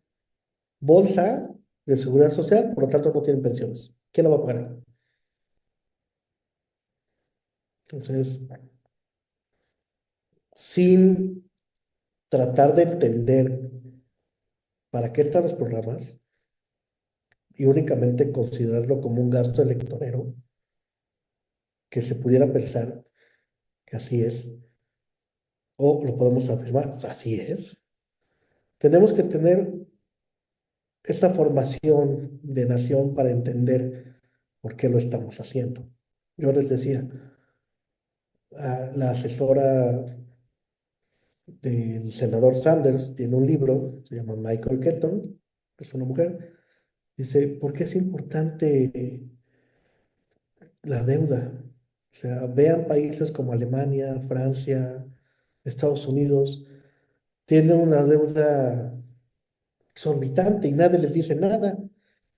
bolsa de seguridad social, por lo tanto no tienen pensiones. ¿Quién lo va a pagar? Entonces, sin tratar de entender para qué están los programas y únicamente considerarlo como un gasto electorero, que se pudiera pensar que así es, O lo podemos afirmar, así es. Tenemos que tener esta formación de nación para entender por qué lo estamos haciendo. Yo les decía, la asesora del senador Sanders tiene un libro, se llama Michael Keaton, que es una mujer, dice, ¿por qué es importante la deuda? O sea, vean países como Alemania, Francia, Estados Unidos, tienen una deuda exorbitante y nadie les dice nada.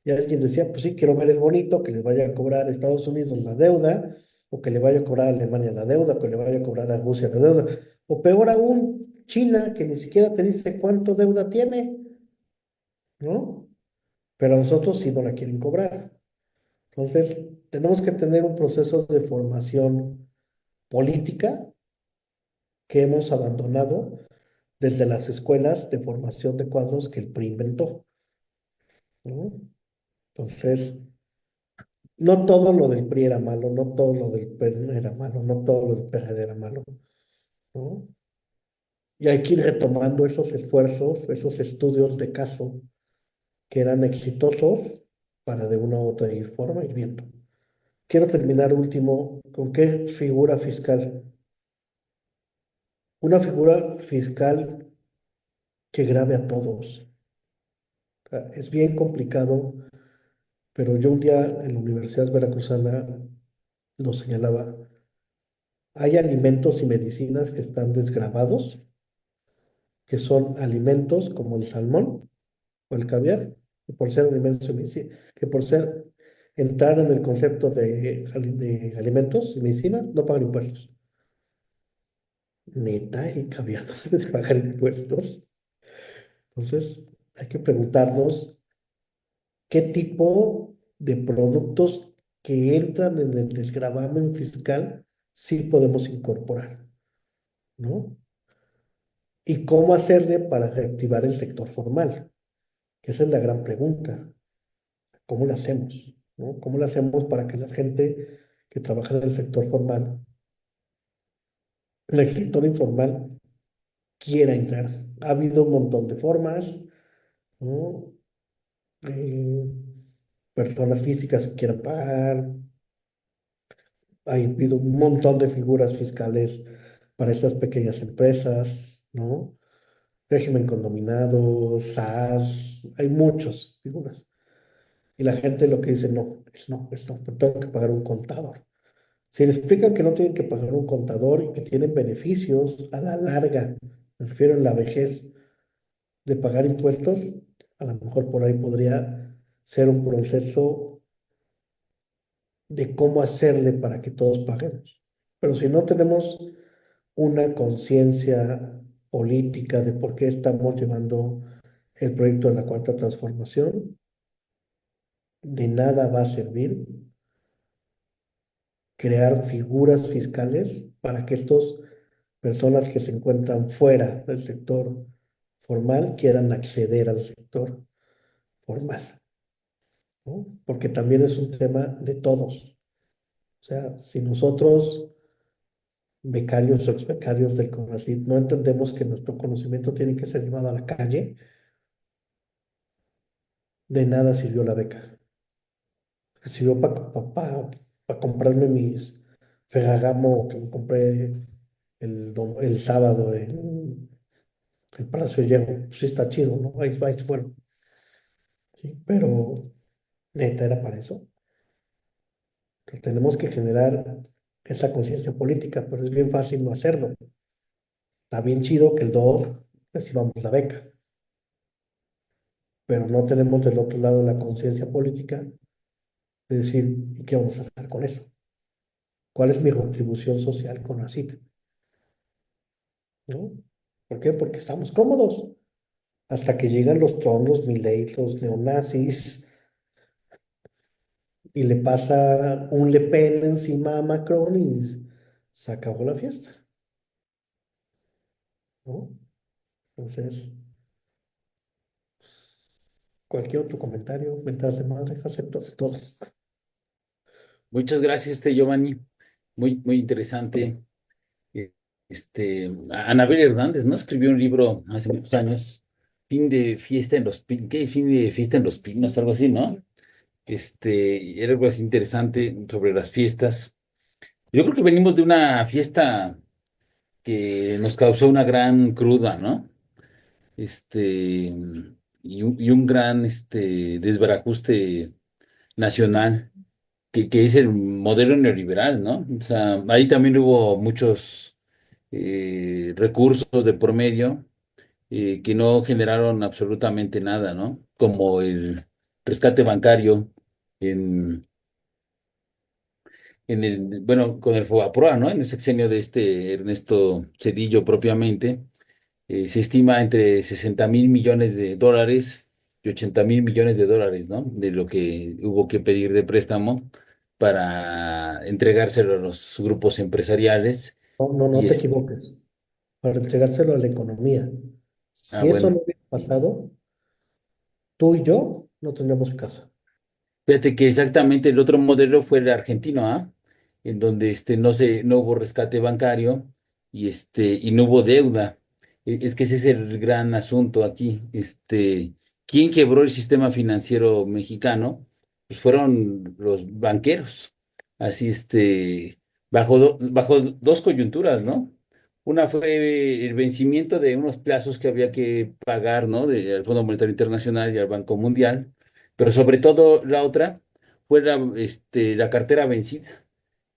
Y alguien decía, pues sí, quiero ver, es bonito que les vaya a cobrar a Estados Unidos la deuda, o que le vaya a cobrar a Alemania la deuda, o que le vaya a cobrar a Rusia la deuda, o peor aún, China, que ni siquiera te dice cuánto deuda tiene, ¿no? Pero a nosotros sí no la quieren cobrar. Entonces, tenemos que tener un proceso de formación política que hemos abandonado desde las escuelas de formación de cuadros que el PRI inventó, ¿no? Entonces, no todo lo del PRI era malo, no todo lo del PRI era malo, no todo lo del PRD era malo, ¿no? Y hay que ir retomando esos esfuerzos, esos estudios de caso que eran exitosos para de una u otra forma ir viendo. Quiero terminar último con qué figura fiscal. Una figura fiscal que grabe a todos. O sea, es bien complicado, pero yo un día en la Universidad Veracruzana lo señalaba. Hay alimentos y medicinas que están desgravados, que son alimentos como el salmón o el caviar, que por ser alimentos, que por ser entrar en el concepto de alimentos y medicinas, no pagan impuestos. Neta, el caviar no se debe de pagar impuestos. Entonces, hay que preguntarnos qué tipo de productos que entran en el desgravamen fiscal sí podemos incorporar, ¿no? Y cómo hacerle para reactivar el sector formal, que esa es la gran pregunta. ¿Cómo lo hacemos? ¿No? ¿Cómo lo hacemos para que la gente que trabaja en el sector formal, en el sector informal, quiera entrar? Ha habido un montón de formas, ¿no? Eh, Personas físicas que quieran pagar, ha habido un montón de figuras fiscales para estas pequeñas empresas, ¿no? Régimen condominado, SAS, hay muchas figuras. Y la gente lo que dice, no, es no, tengo que pagar un contador. Si le explican que no tienen que pagar un contador y que tienen beneficios a la larga, me refiero en la vejez, de pagar impuestos, a lo mejor por ahí podría ser un proceso de cómo hacerle para que todos paguemos. Pero si no tenemos una conciencia política de por qué estamos llevando el proyecto de la Cuarta Transformación, de nada va a servir crear figuras fiscales para que estas personas que se encuentran fuera del sector formal quieran acceder al sector formal, ¿no? Porque también es un tema de todos. O sea, si nosotros, becarios o exbecarios del CONACYT, no entendemos que nuestro conocimiento tiene que ser llevado a la calle, de nada sirvió la beca. Sirvió para comprarme mis Ferragamo que me compré el sábado el Palacio de Hierro. Pues sí está chido, ¿no? Ahí fueron. Sí, pero neta era para eso. Entonces, tenemos que generar esa conciencia política, pero es bien fácil no hacerlo. Está bien chido que el 2 recibamos la beca, pero no tenemos del otro lado la conciencia política de decir, ¿y qué vamos a hacer con eso? ¿Cuál es mi contribución social con la CIT? ¿No? ¿Por qué? Porque estamos cómodos hasta que llegan los Trump, los Milei, los neonazis, y le pasa un Le Pen encima a Macron y se acabó la fiesta, ¿no? Entonces, cualquier otro comentario, mentadas de madre, acepto todos. Muchas gracias, Giovanni. Muy interesante. Anabel Hernández, ¿no? Escribió un libro hace muchos años, Fin de fiesta en los pinos, algo así, ¿no? Era algo así interesante sobre las fiestas. Yo creo que venimos de una fiesta que nos causó una gran cruda, ¿no? Este, y un gran desbarajuste nacional, que es el modelo neoliberal, ¿no? O sea, ahí también hubo muchos recursos de por medio que no generaron absolutamente nada, ¿no? Como el rescate bancario en, bueno, con el FOBAPROA, ¿no? En el sexenio de Ernesto Zedillo propiamente, se estima entre 60.000 millones de dólares y 80.000 millones de dólares, ¿no? De lo que hubo que pedir de préstamo para entregárselo a los grupos empresariales. No, no, no Y te es, equivoques. Para entregárselo a la economía. Si eso bueno, no hubiera pasado, tú y yo no tendríamos casa. fíjate que exactamente el otro modelo fue el argentino, ¿ah? En donde no hubo rescate bancario y no hubo deuda. Es que ese es el gran asunto aquí. ¿Quién quebró el sistema financiero mexicano? Pues fueron los banqueros. Así, bajo dos coyunturas, ¿no? Una fue el vencimiento de unos plazos que había que pagar, ¿no? Al Fondo Monetario Internacional y al Banco Mundial, pero sobre todo la otra fue la cartera vencida,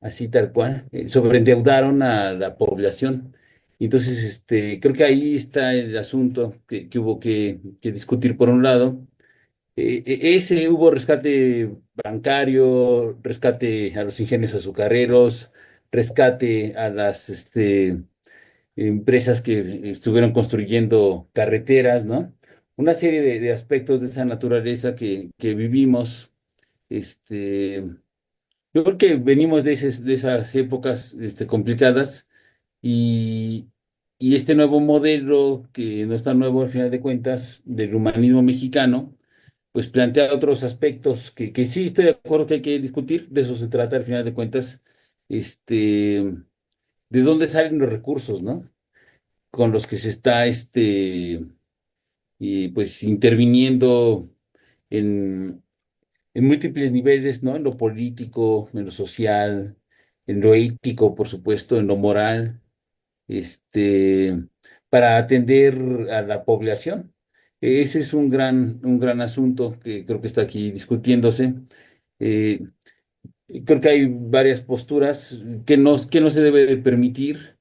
así tal cual. Sobreendeudaron a la población. Entonces, creo que ahí está el asunto que hubo que discutir por un lado. Hubo rescate bancario, rescate a los ingenios azucareros, rescate a las empresas que estuvieron construyendo carreteras, ¿no? Una serie de aspectos de esa naturaleza que vivimos. Este, yo creo que venimos de esas épocas complicadas y, y este nuevo modelo, que no es tan nuevo al final de cuentas, del humanismo mexicano, pues plantea otros aspectos que sí estoy de acuerdo que hay que discutir, de eso se trata al final de cuentas, de dónde salen los recursos, ¿no? Con los que se está y pues interviniendo en, en múltiples niveles, ¿no? En lo político, en lo social, en lo ético, por supuesto, en lo moral, este, para atender a la población. Ese es un gran asunto que creo que está aquí discutiéndose. Eh, Creo que hay varias posturas que no se debe de permitir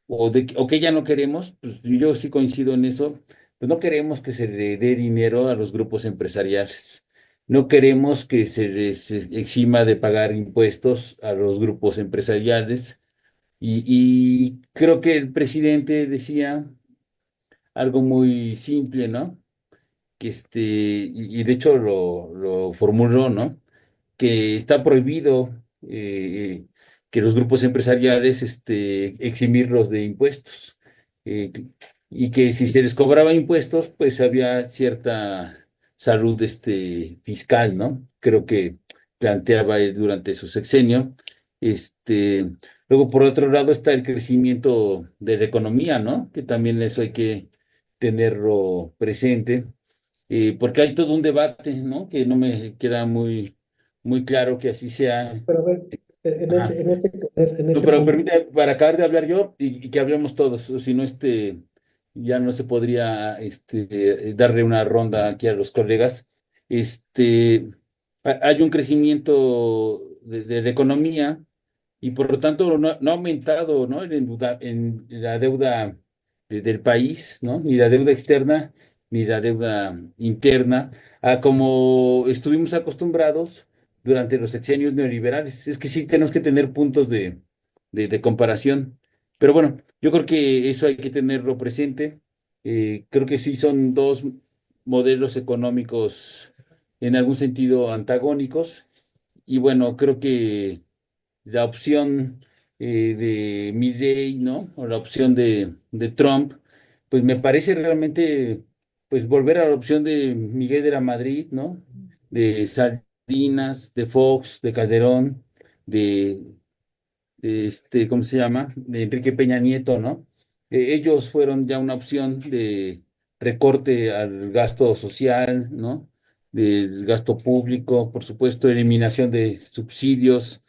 o que ya no queremos, pues yo sí coincido en eso, pues no queremos que se le dé dinero a los grupos empresariales, no queremos que se les exima de pagar impuestos a los grupos empresariales y creo que el presidente decía algo muy simple, ¿no? Y de hecho lo formuló, ¿no? Que está prohibido que los grupos empresariales eximirlos de impuestos. Y que si se les cobraba impuestos, pues había cierta salud fiscal, ¿no? Creo que planteaba él durante su sexenio. Luego, por otro lado, está el crecimiento de la economía, ¿no? Que también eso hay que tenerlo presente, porque hay todo un debate, ¿no? Que no me queda muy claro que así sea. Pero a ver, en Ajá. ese, en este, en No, ese pero punto, permítame, para acabar de hablar yo y que hablemos todos, o si no, ya no se podría darle una ronda aquí a los colegas. Hay un crecimiento de la economía y por lo tanto no ha aumentado, ¿no? En la deuda del país, ¿no? Ni la deuda externa ni la deuda interna, a como estuvimos acostumbrados durante los sexenios neoliberales. Es que sí tenemos que tener puntos de comparación. Pero bueno, yo creo que eso hay que tenerlo presente. Creo que sí son dos modelos económicos en algún sentido antagónicos. Y bueno, creo que la opción de Milley, ¿no? O la opción de Trump, pues me parece realmente, pues volver a la opción de Miguel de la Madrid, ¿no? De Salinas, de Fox, de Calderón, de ¿cómo se llama? De Enrique Peña Nieto, ¿no? Ellos fueron ya una opción de recorte al gasto social, ¿no? Del gasto público, por supuesto, eliminación de subsidios,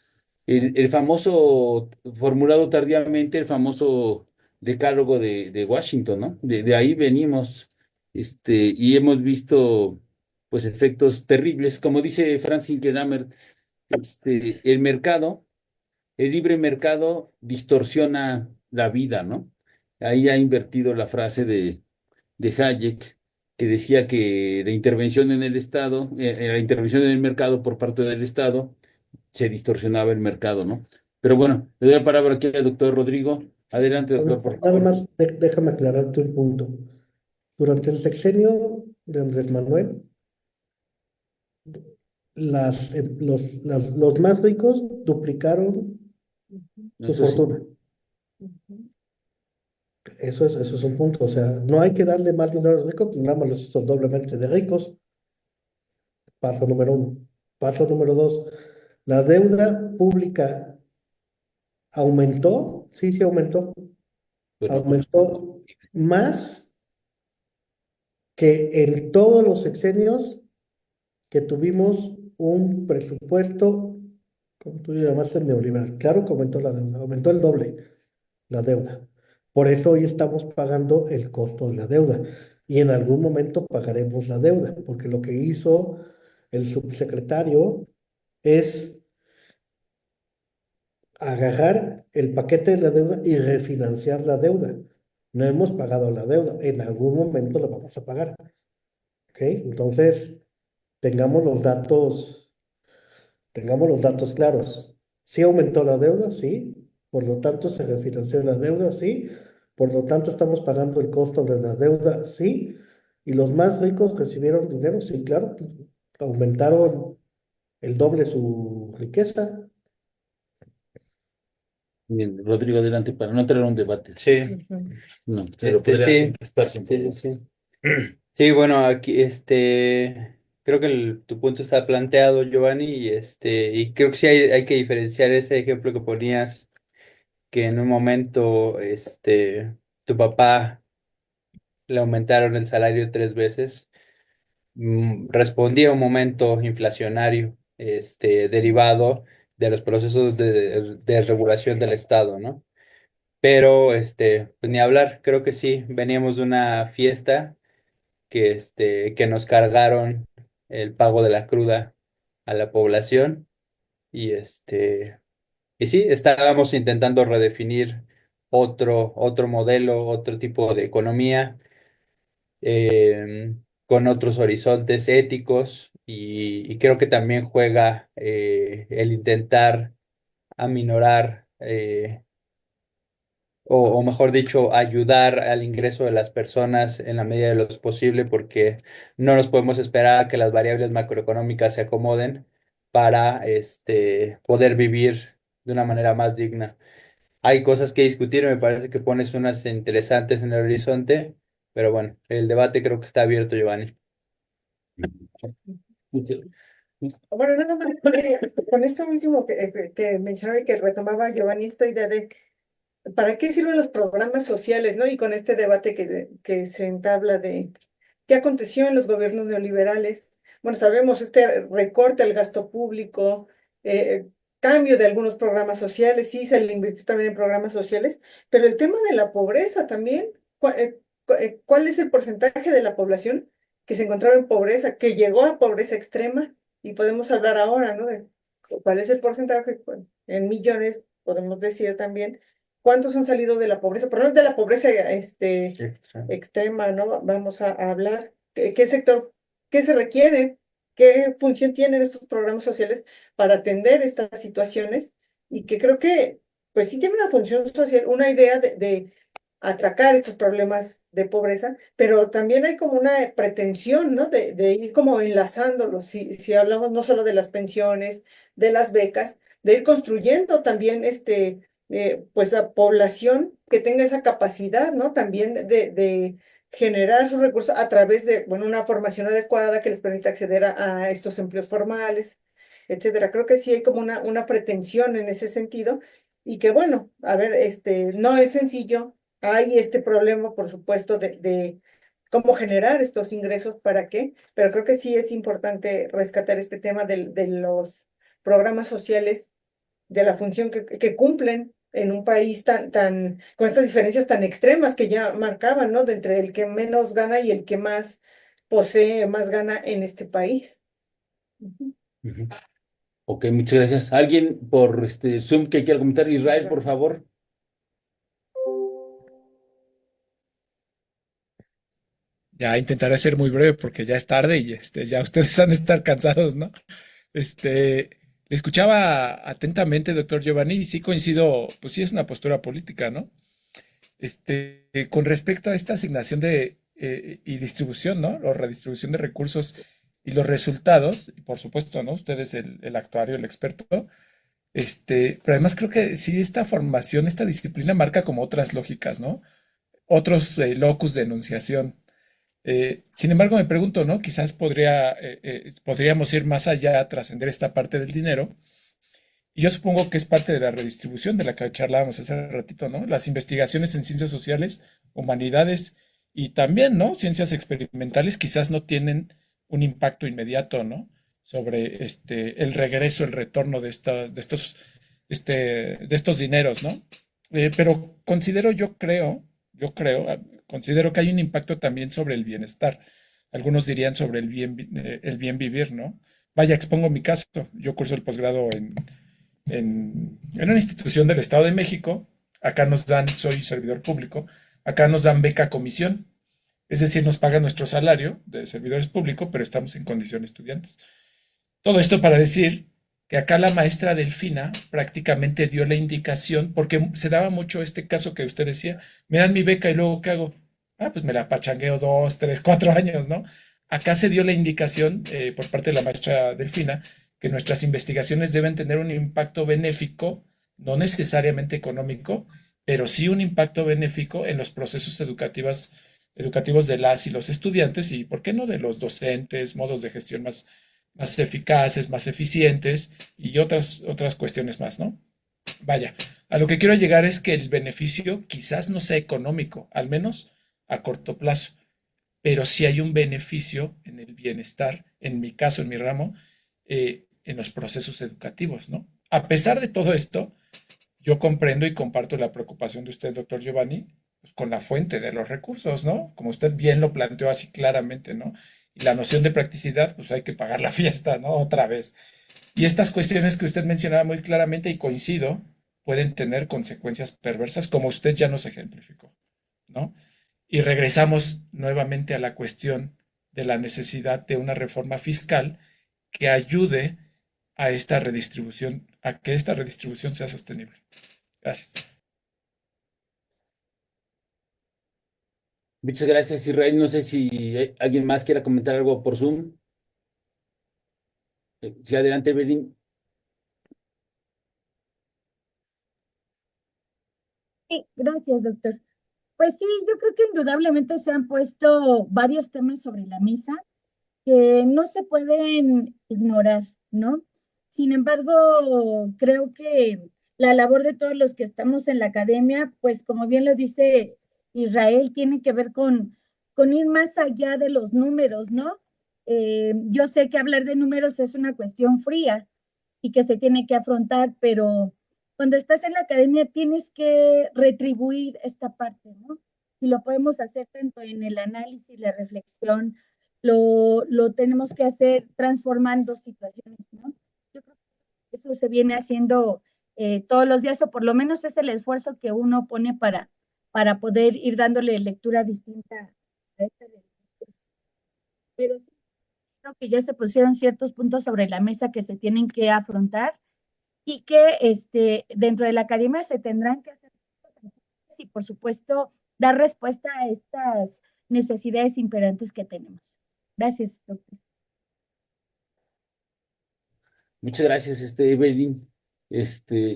el famoso, formulado tardíamente, el famoso decálogo de Washington, ¿no? De ahí venimos, y hemos visto, pues, efectos terribles. Como dice Francis Fukuyama, el mercado, el libre mercado distorsiona la vida, ¿no? Ahí ha invertido la frase de Hayek, que decía que la intervención en el Estado, la intervención en el mercado por parte del Estado, se distorsionaba el mercado, ¿no? Pero bueno, le doy la palabra aquí al doctor Rodrigo. Adelante, doctor, por Nada favor. más déjame aclararte un punto. Durante el sexenio de Andrés Manuel, los más ricos duplicaron su Eso sí. fortuna. Eso es un punto. O sea, no hay que darle más dinero a los ricos, nada más los hizo doblemente de ricos. Paso número uno. Paso número dos. La deuda pública aumentó, sí, sí aumentó. Bueno, Aumentó más que en todos los sexenios que tuvimos un presupuesto, como tú llamaste, neoliberal. Claro que aumentó la deuda, aumentó el doble la deuda. Por eso hoy estamos pagando el costo de la deuda y en algún momento pagaremos la deuda, porque lo que hizo el subsecretario es agarrar el paquete de la deuda y refinanciar la deuda. No hemos pagado la deuda, en algún momento la vamos a pagar. ¿Ok? Entonces, tengamos los datos, tengamos los datos claros. Sí aumentó la deuda, sí. Por lo tanto, se refinanció la deuda, sí. Por lo tanto, estamos pagando el costo de la deuda, sí. Y los más ricos recibieron dinero, sí, claro. Aumentaron el doble su riqueza. bien, Rodrigo, adelante, para no entrar en un debate. Sí, Ujú. No, se lo podría sí, contestar sin sí, problemas. sí. Sí, bueno, aquí, creo que tu punto está planteado, Giovanni, y creo que sí hay que diferenciar ese ejemplo que ponías, que en un momento, tu papá le aumentaron el salario 3 veces, respondía a un momento inflacionario, derivado de los procesos de regulación del Estado, ¿no? Pero, pues ni hablar, creo que sí, veníamos de una fiesta que nos cargaron el pago de la cruda a la población y y sí, estábamos intentando redefinir otro modelo, otro tipo de economía, con otros horizontes éticos y creo que también juega el intentar aminorar, o mejor dicho, ayudar al ingreso de las personas en la medida de lo posible, porque no nos podemos esperar a que las variables macroeconómicas se acomoden para poder vivir de una manera más digna. Hay cosas que discutir, me parece que pones unas interesantes en el horizonte, pero bueno, el debate creo que está abierto, Giovanni. Bueno, nada más con esto último que mencionaba y que retomaba Giovanni, esta idea de ¿para qué sirven los programas sociales, no? Y con este debate que se entabla de qué aconteció en los gobiernos neoliberales. Bueno, sabemos este recorte al gasto público, eh, cambio de algunos programas sociales, sí, se le invirtió también en programas sociales, pero el tema de la pobreza también, ¿cuál es el porcentaje de la población que se encontraba en pobreza, que llegó a pobreza extrema? Y podemos hablar ahora, ¿no? De cuál es el porcentaje, bueno, en millones, podemos decir también cuántos han salido de la pobreza, pero no de la pobreza Extra. extrema, ¿no? Vamos a hablar, ¿qué sector, qué se requiere, qué función tienen estos programas sociales para atender estas situaciones? Y que creo que, pues sí tiene una función social, una idea de atacar estos problemas de pobreza, pero también hay como una pretensión, ¿no? De ir como enlazándolos, si hablamos no solo de las pensiones, de las becas, de ir construyendo también pues a población que tenga esa capacidad, ¿no? También de generar sus recursos a través de, bueno, una formación adecuada que les permita acceder a estos empleos formales, etcétera. Creo que sí hay como una pretensión en ese sentido y que bueno, a ver, no es sencillo. Hay este problema, por supuesto, de cómo generar estos ingresos, para qué, pero creo que sí es importante rescatar este tema de los programas sociales, de la función que cumplen en un país con estas diferencias tan extremas que ya marcaban, ¿no? De entre el que menos gana y el que más posee, más gana en este país. Ujú. Ujú. Ok, muchas gracias. ¿Alguien por Zoom que quiera comentar? Israel, por favor. Ya intentaré ser muy breve porque ya es tarde y ya ustedes han de estar cansados, ¿no? Le escuchaba atentamente, doctor Giovanni, y sí coincido, pues sí es una postura política, ¿no? Con respecto a esta asignación y distribución, ¿no? O redistribución de recursos y los resultados, y por supuesto, ¿no? Usted es el actuario, el experto, pero además creo que sí esta formación, esta disciplina marca como otras lógicas, ¿no? Otros locus de enunciación. Sin embargo, me pregunto, ¿no? Quizás podríamos ir más allá, trascender esta parte del dinero. Y yo supongo que es parte de la redistribución de la que charlábamos hace ratito, ¿no? Las investigaciones en ciencias sociales, humanidades y también, ¿no? Ciencias experimentales quizás no tienen un impacto inmediato, ¿no? Sobre el regreso, el retorno de estos dineros, ¿no? Pero considero que hay un impacto también sobre el bienestar. Algunos dirían sobre el bien vivir, ¿no? Vaya, expongo mi caso. Yo curso el posgrado en una institución del Estado de México. Acá soy servidor público, acá nos dan beca comisión. Es decir, nos pagan nuestro salario de servidores públicos, pero estamos en condición de estudiantes. Todo esto para decir que acá la maestra Delfina prácticamente dio la indicación, porque se daba mucho este caso que usted decía, me dan mi beca y luego ¿qué hago? Ah, pues me la pachangueo 2, 3, 4 años, ¿no? Acá se dio la indicación por parte de la maestra Delfina que nuestras investigaciones deben tener un impacto benéfico, no necesariamente económico, pero sí un impacto benéfico en los procesos educativos de las y los estudiantes y, ¿por qué no?, de los docentes, modos de gestión más eficaces, más eficientes y otras cuestiones más, ¿no? Vaya, a lo que quiero llegar es que el beneficio quizás no sea económico, al menos a corto plazo, pero sí hay un beneficio en el bienestar, en mi caso, en mi ramo, en los procesos educativos, ¿no? A pesar de todo esto, yo comprendo y comparto la preocupación de usted, doctor Giovanni, pues, con la fuente de los recursos, ¿no? Como usted bien lo planteó así claramente, ¿no? Y la noción de practicidad, pues hay que pagar la fiesta, ¿no? Otra vez. Y estas cuestiones que usted mencionaba muy claramente y coincido, pueden tener consecuencias perversas, como usted ya nos ejemplificó, ¿no? Y regresamos nuevamente a la cuestión de la necesidad de una reforma fiscal que ayude a que esta redistribución sea sostenible. Gracias. Muchas gracias, Israel. No sé si alguien más quiera comentar algo por Zoom. Sí, adelante, Evelyn. Sí, gracias, doctor. Pues sí, yo creo que indudablemente se han puesto varios temas sobre la mesa que no se pueden ignorar, ¿no? Sin embargo, creo que la labor de todos los que estamos en la academia, pues como bien lo dice Israel, tiene que ver con ir más allá de los números, ¿no? Yo sé que hablar de números es una cuestión fría y que se tiene que afrontar, pero cuando estás en la academia tienes que retribuir esta parte, ¿no? Y lo podemos hacer tanto en el análisis, la reflexión, lo tenemos que hacer transformando situaciones, ¿no? Yo creo que eso se viene haciendo todos los días, o por lo menos es el esfuerzo que uno pone para poder ir dándole lectura distinta a esta realidad. Pero sí, creo que ya se pusieron ciertos puntos sobre la mesa que se tienen que afrontar y que dentro de la academia se tendrán que hacer y, por supuesto, dar respuesta a estas necesidades imperantes que tenemos. Gracias, doctor. Muchas gracias, Evelyn.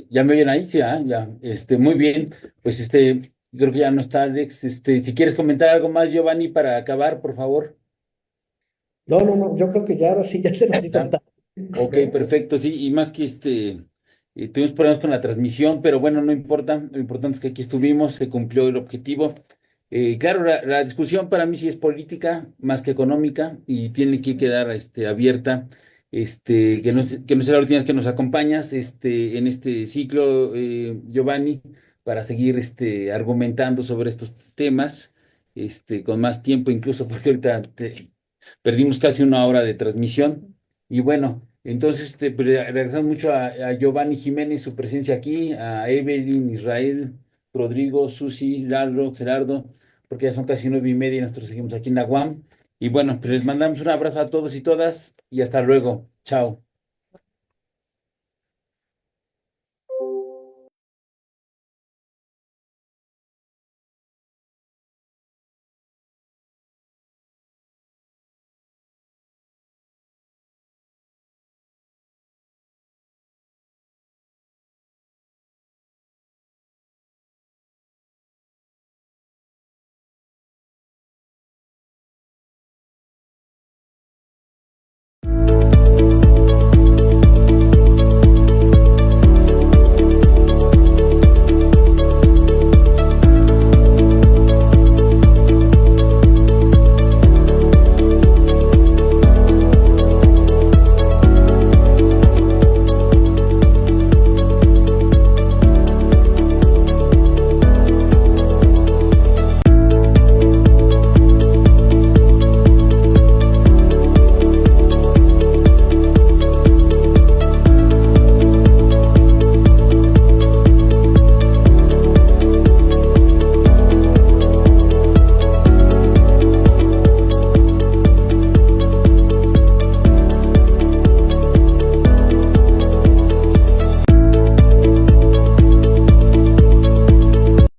¿Ya me oyen ahí? Sí, ya. Muy bien. Pues, creo que ya no está Alex. Si quieres comentar algo más, Giovanni, para acabar, por favor. No, yo creo que ya ahora sí ya se nos hizo ¿Ya? tarde. Ok, perfecto, sí, y más que Tuvimos problemas con la transmisión, pero bueno, no importa. Lo importante es que aquí estuvimos, se cumplió el objetivo. Claro, la discusión para mí sí es política más que económica y tiene que quedar abierta. Que no sea la última vez que nos acompañas en este ciclo, Giovanni, para seguir argumentando sobre estos temas, con más tiempo incluso, porque ahorita perdimos casi una hora de transmisión. Y bueno, entonces pues, le agradecemos mucho a Giovanni Jiménez su presencia aquí, a Evelyn, Israel, Rodrigo, Susi, Lalo, Gerardo, porque ya son casi 9:30 y nosotros seguimos aquí en la UAM. Y bueno, pues les mandamos un abrazo a todos y todas y hasta luego. Chao.